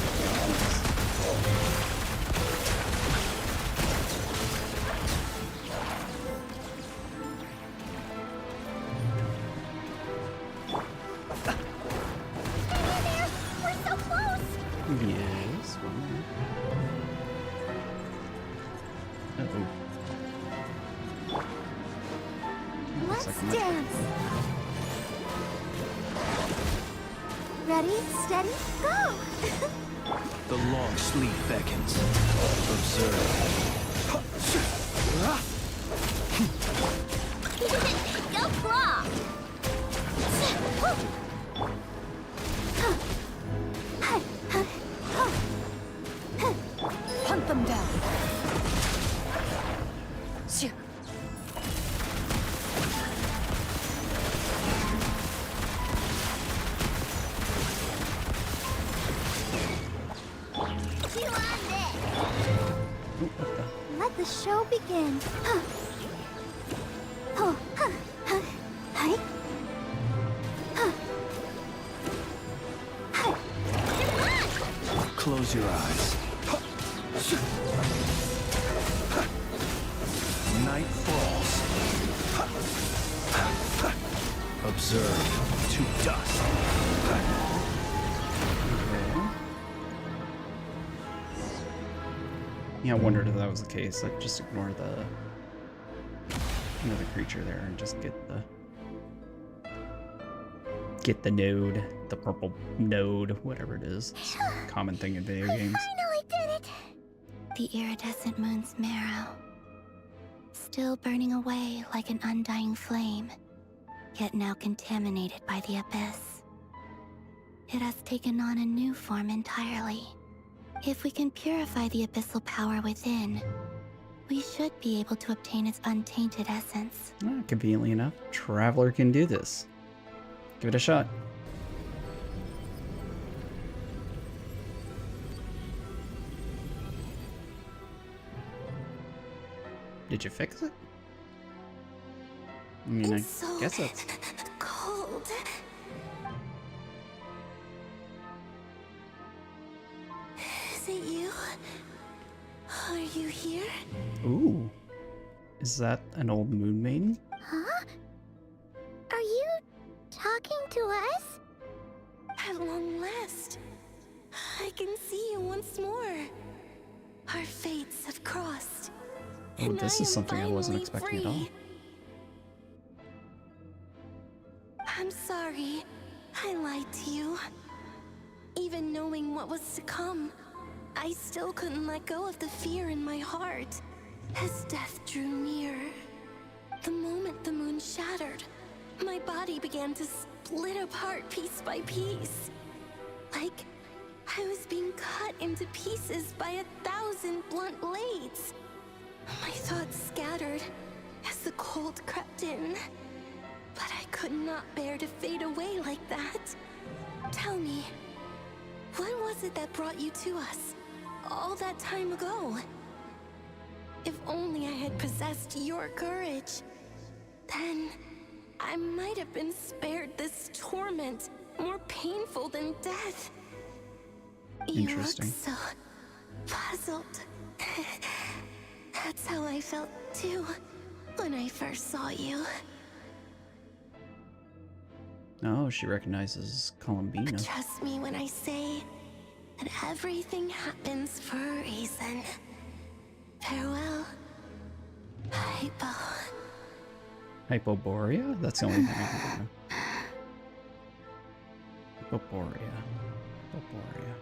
Yes. Uh-oh. Let's dance. Ready, steady, go! The long sleep beckons. Observe. Go claw! Hunt them down. Shoo. Chew on this. Let the show begin. Oh, hi. Close your eyes. Night falls. Observe to dust. Yeah, I wondered if that was the case. I'd just ignore the another creature there and just get the node, the purple node, whatever it is. It's a common thing in video games. Finally did it. The iridescent moon's marrow, still burning away like an undying flame, yet now contaminated by the abyss. It has taken on a new form entirely. If we can purify the abyssal power within, we should be able to obtain its untainted essence. Conveniently enough, Traveler can do this. Give it a shot. Did you fix it? I mean, It's I so guess that's... cold. Is it you? Are you here? Ooh. Is that an old moon maiden? Huh? Are you talking to us? At long last, I can see you once more. Our fates have crossed. Oh, and this I is am something I wasn't finally expecting at all. free. I'm sorry. I lied to you. Even knowing what was to come, I still couldn't let go of the fear in my heart. As death drew near, the moment the moon shattered, my body began to split apart piece by piece. Like I was being cut into pieces by 1,000 blunt blades. My thoughts scattered as the cold crept in. But I could not bear to fade away like that. Tell me, what was it that brought you to us all that time ago? If only I had possessed your courage, then I might have been spared this torment more painful than death. You look so puzzled. That's how I felt too when I first saw you. Oh, she recognizes Columbina. Trust me when I say that everything happens for a reason. Farewell, Hypo. Hypoborea? That's the only thing I can do. Hypoborea. Hypoborea.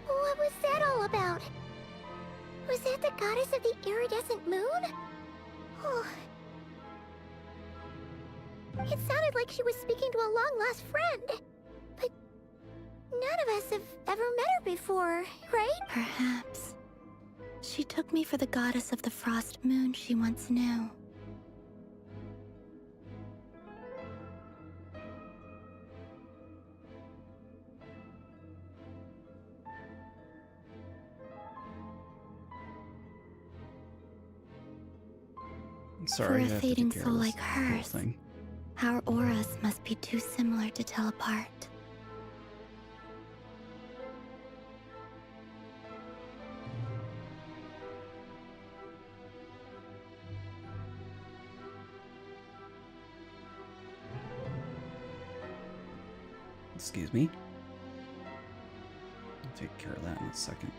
What was that all about? Was that the goddess of the iridescent moon? Oh. It sounded like she was speaking to a long-lost friend. But none of us have ever met her before, right? Perhaps. She took me for the goddess of the frost moon she once knew. Sorry, for I a have to fading take care soul of like this whole hers, thing. our auras must be too similar to tell apart. Excuse me. I'll take care of that in a second.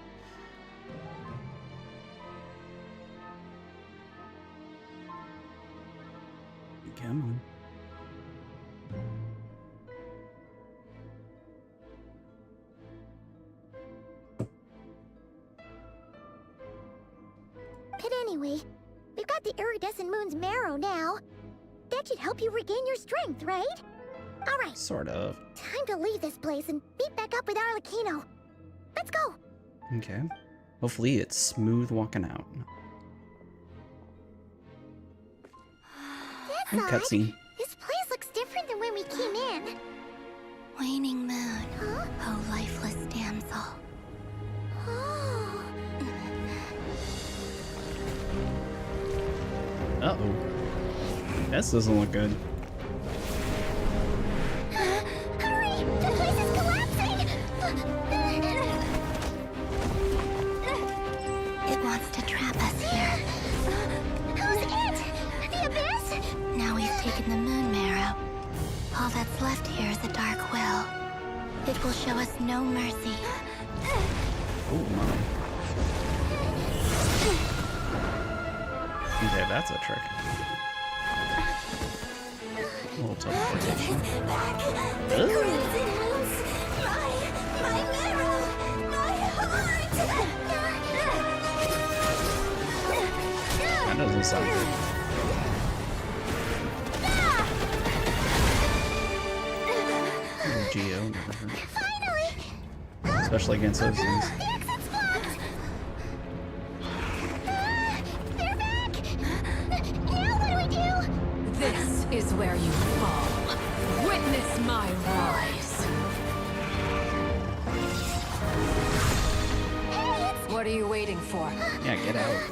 Come on. But anyway, we've got the iridescent moon's marrow now. That should help you regain your strength, right? Alright. Sort of. Time to leave this place and meet back up with Arlecchino. Let's go! Okay. Hopefully it's smooth walking out. That's odd. Cutscene. This place looks different than when we came in. Waning moon, Huh? oh lifeless damsel. Oh. Uh-oh. This doesn't look good. Hurry! The place is collapsing! It wants to trap us here. Who's it? The Abyss? Now we've taken the moon marrow. All that's left here is a dark will. It will show us no mercy. Oh my. Okay, that's a trick. A little teleportation. Back! The crimson moons! My marrow! My heart! That doesn't sound good. Geo, never heard. Finally! Especially against those things. The exit's blocked! They're back! Now what do we do? This is where you fall. Witness my rise. Hey, it's... What are you waiting for? Yeah, get out.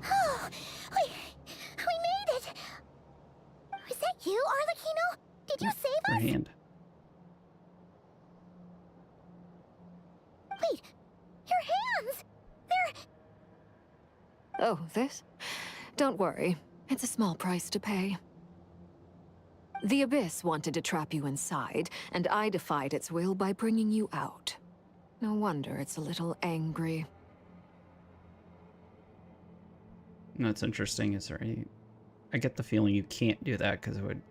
Oh, we made it! Was that you, Arlecchino? Did you save Her us? hand. Wait, your hands! They're... Oh, this? Don't worry. It's a small price to pay. The Abyss wanted to trap you inside, and I defied its will by bringing you out. No wonder it's a little angry. That's interesting. Is there any... I get the feeling you can't do that because it would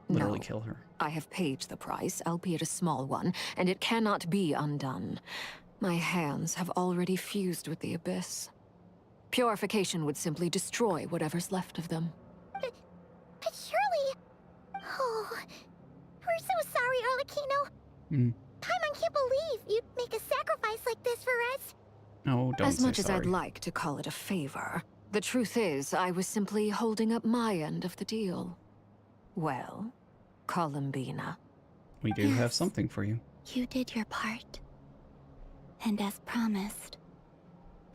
literally kill her. I have paid the price, albeit a small one, and it cannot be undone. My hands have already fused with the Abyss. Purification would simply destroy whatever's left of them. But surely... Oh, we're so sorry, Arlecchino. Paimon can't believe you'd make a sacrifice like this for us. No, don't As say much as I'd sorry. like to call it a favor, the truth is I was simply holding up my end of the deal. Well, Columbina. We do have something for you. You did your part. And as promised,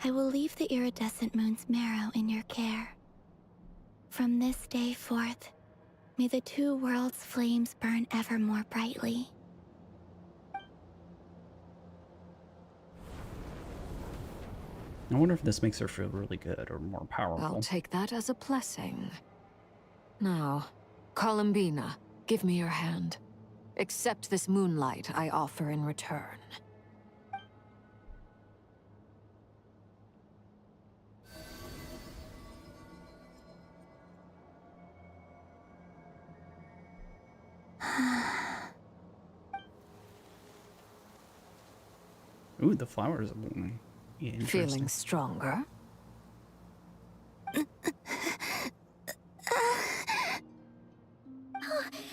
I will leave the iridescent moon's marrow in your care. From this day forth, may the two worlds' flames burn ever more brightly. I wonder if this makes her feel really good or more powerful. I'll take that as a blessing. Now, Columbina, give me your hand. Accept this moonlight I offer in return. Ooh, the flowers are blooming. Yeah, interesting. Feeling stronger? Oh,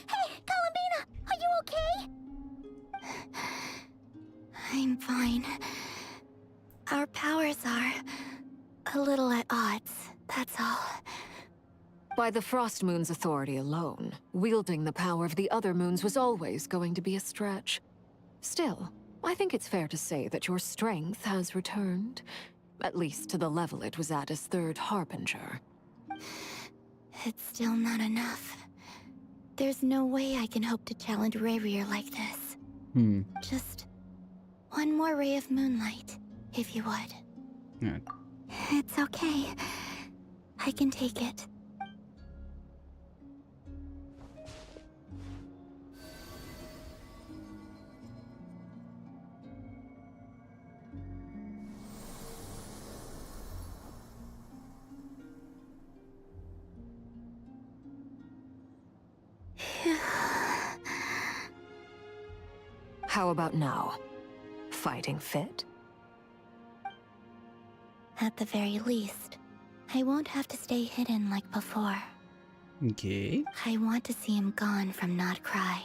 hey, Columbina, are you okay? I'm fine. Our powers are a little at odds, that's all. By the Frost Moon's authority alone, wielding the power of the other moons was always going to be a stretch. Still, I think it's fair to say that your strength has returned. At least to the level it was at as Third Harbinger. It's still not enough. There's no way I can hope to challenge Rerir like this. Just one more ray of moonlight, if you would. Yeah. It's okay. I can take it. How about now? Fighting fit? At the very least, I won't have to stay hidden like before. Okay. I want to see him gone from Not Cry.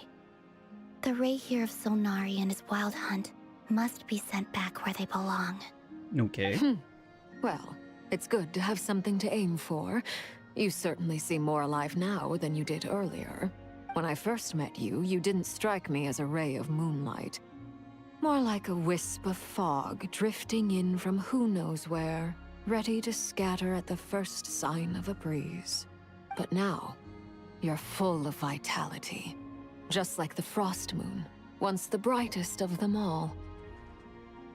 The Rerir of Solnari and his wild hunt must be sent back where they belong. Okay. Well, it's good to have something to aim for. You certainly seem more alive now than you did earlier. When I first met you, you didn't strike me as a ray of moonlight. More like a wisp of fog drifting in from who knows where, ready to scatter at the first sign of a breeze. But now, you're full of vitality. Just like the Frost Moon, once the brightest of them all.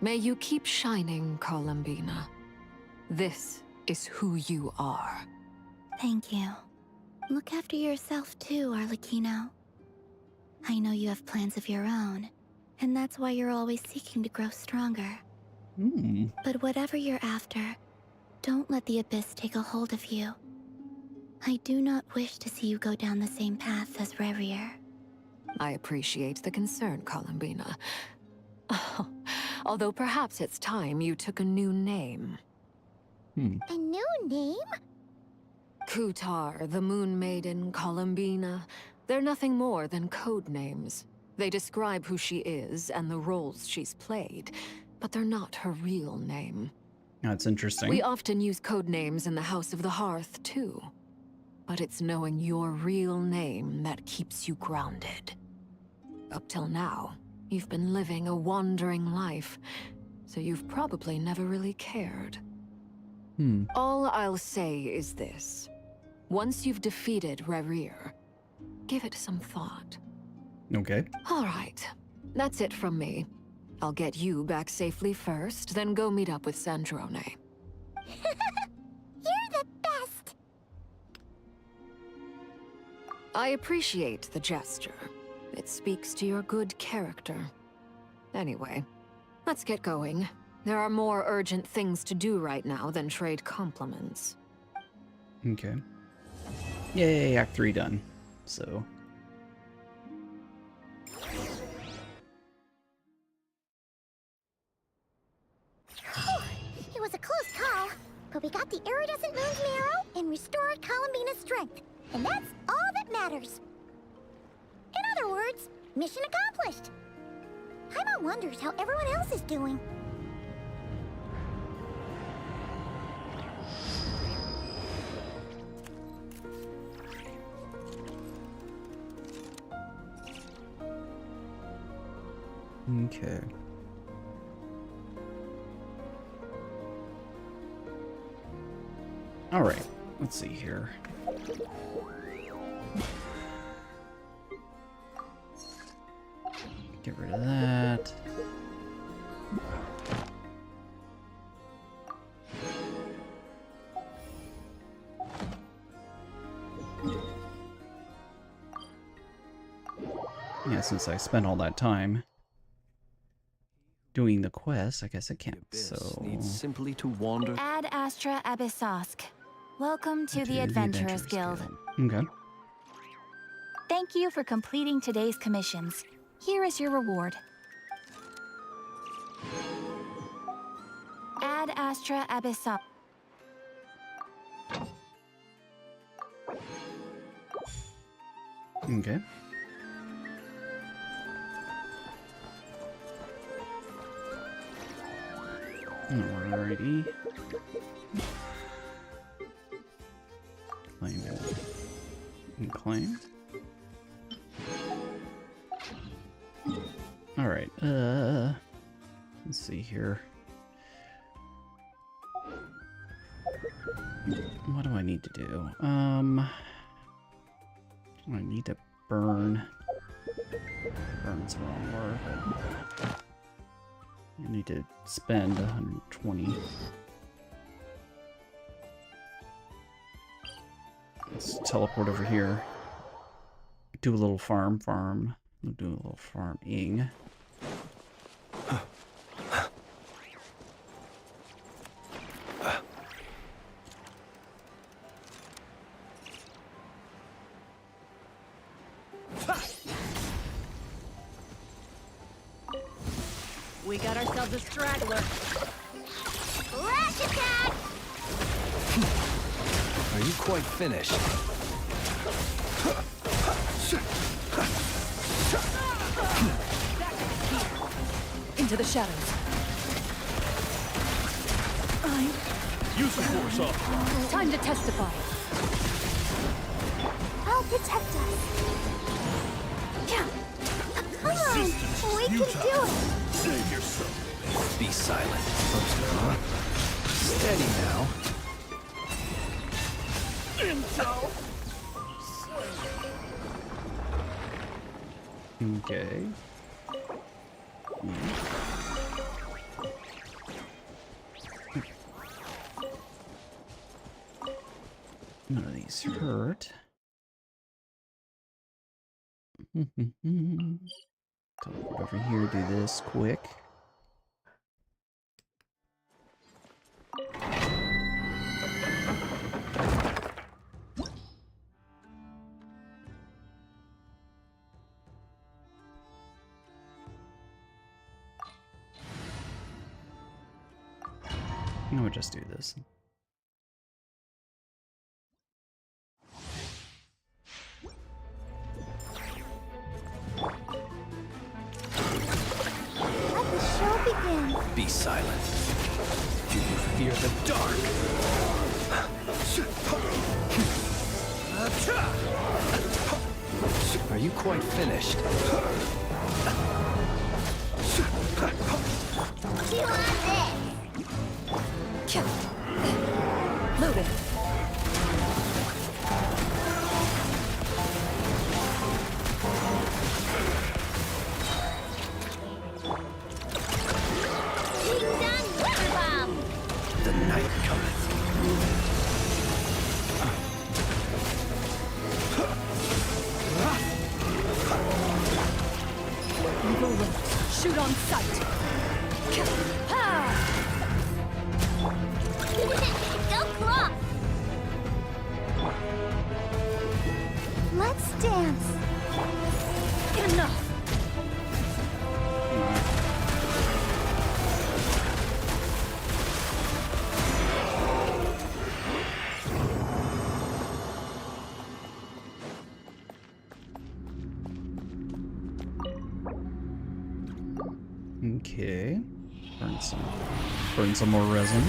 May you keep shining, Columbina. This is who you are. Thank you. Look after yourself too, Arlecchino. I know you have plans of your own, and that's why you're always seeking to grow stronger. But whatever you're after, don't let the Abyss take a hold of you. I do not wish to see you go down the same path as Rerir. I appreciate the concern, Columbina. Although perhaps it's time you took a new name. A new name? Kutar, the Moon Maiden, Columbina. They're nothing more than code names. They describe who she is and the roles she's played, but they're not her real name. That's interesting. We often use code names in the House of the Hearth, too. But it's knowing your real name that keeps you grounded. Up till now, you've been living a wandering life, so you've probably never really cared. All I'll say is this. Once you've defeated Rerir, give it some thought. Okay. All right. That's it from me. I'll get you back safely first, then go meet up with Sandrone. You're the best! I appreciate the gesture. It speaks to your good character. Anyway, let's get going. There are more urgent things to do right now than trade compliments. Okay. Yay, Act 3 done. So. It was a close call, but we got the iridescent moon's marrow and restored Columbina's strength. And that's all that matters. In other words, mission accomplished. Paimon wonders how everyone else is doing. Okay. All right. Let's see here. Get rid of that. Yeah, since I spent all that time doing the quest, I guess it can't. So needs simply to wander. Ad Astra Abyssosk. Welcome to the Adventurers Guild. Okay. Thank you for completing today's commissions. Here is your reward. Ad Astra Abyssosk. Okay. Alrighty. Claim and claim. Alright, let's see here. What do I need to do? I need to burn. Burn's the wrong word, but I need to spend 120. Let's teleport over here. Do a little farm. We'll do a little farming. We got ourselves a straggler. Rush attack! Are you quite finished? Into the shadows. Use the force off. Time to testify. I'll protect us. Yeah. Come on, we can do it. Save yourself. Be silent. Steady now. Okay. None of these hurt. Teleport over here, do this quick. I would just do this. Let the show begin. Be silent. Do you fear the dark? Are you quite finished? You want this? Moving. The night cometh. Evil wings. Shoot on sight. Go cross! Okay. Burn some more resin.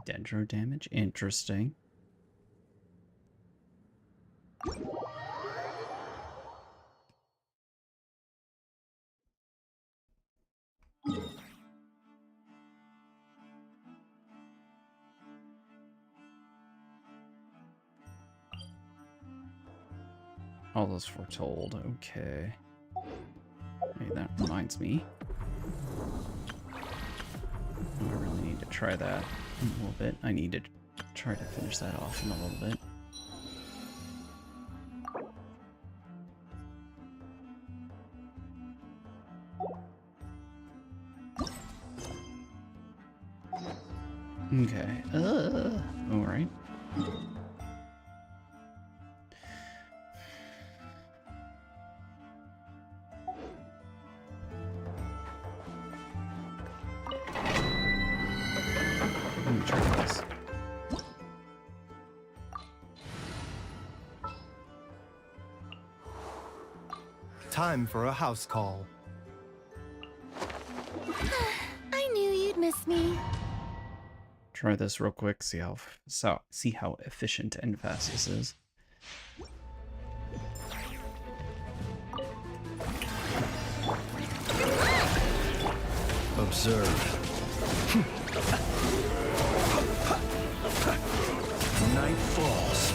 Dendro damage, interesting. All those foretold, okay. Hey, that reminds me. I really need to try that a little bit. I need to try to finish that off in a little bit. Okay. Alright. Let me try this. Time for a house call. I knew you'd miss me. Try this real quick, see how efficient and fast this is. Observe. Night falls.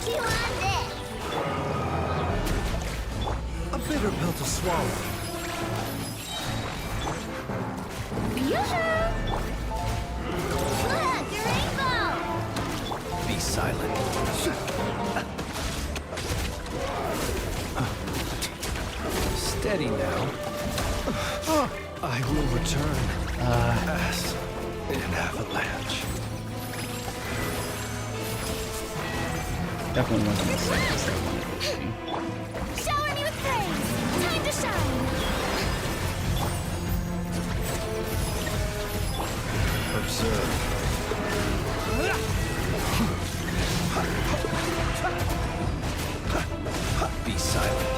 You on this? A bitter pill to swallow. Look, your rainbow! Be silent. Steady now. I will return. As an avalanche. Definitely wasn't the same as I wanted it to be. Shower me with praise! Time to shine! Observe. Be silent.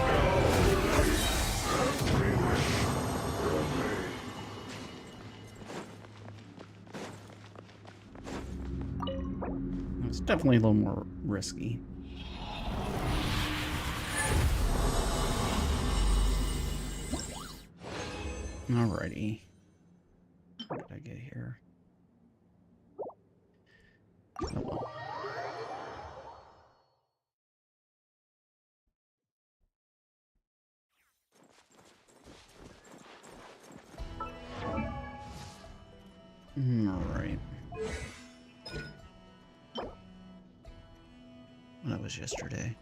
It's definitely a little more risky. Alrighty. What did I get here? Oh well. Alright. That was yesterday.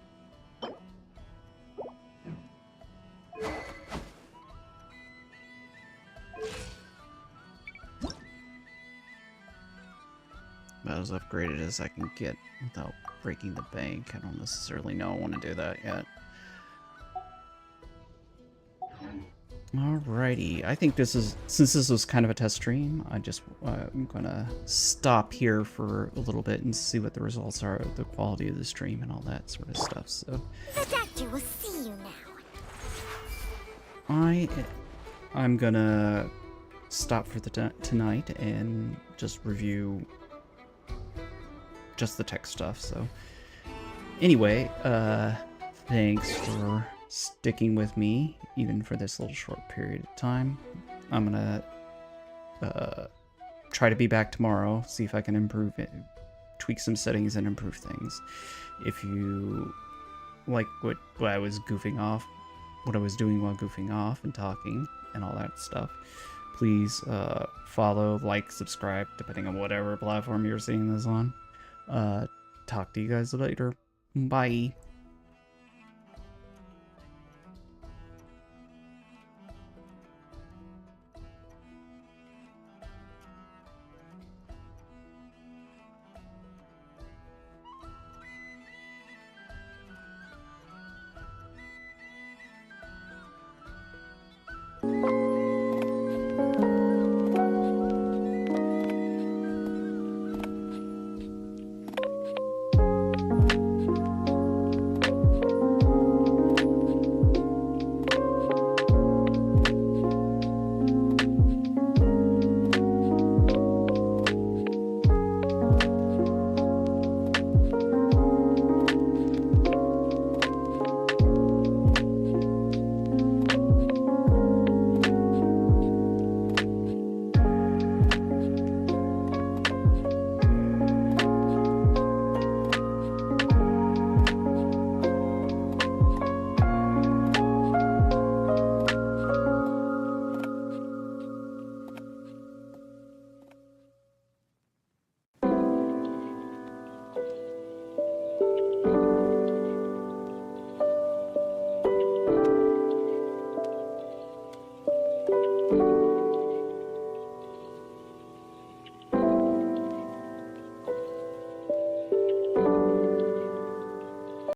About as upgraded as I can get without breaking the bank. I don't necessarily know I want to do that yet. Alrighty, I think this is, since this was kind of a test stream, I'm gonna stop here for a little bit and see what the results are of the quality of the stream and all that sort of stuff. So The doctor will see you now. I'm gonna stop for the tonight and just review just the tech stuff. So anyway, thanks for sticking with me even for this little short period of time. I'm gonna try to be back tomorrow, see if I can improve it, tweak some settings and improve things. If you like what I was goofing off, what I was doing while goofing off and talking and all that stuff, please follow, like, subscribe, depending on whatever platform you're seeing this on. Talk to you guys later. Bye.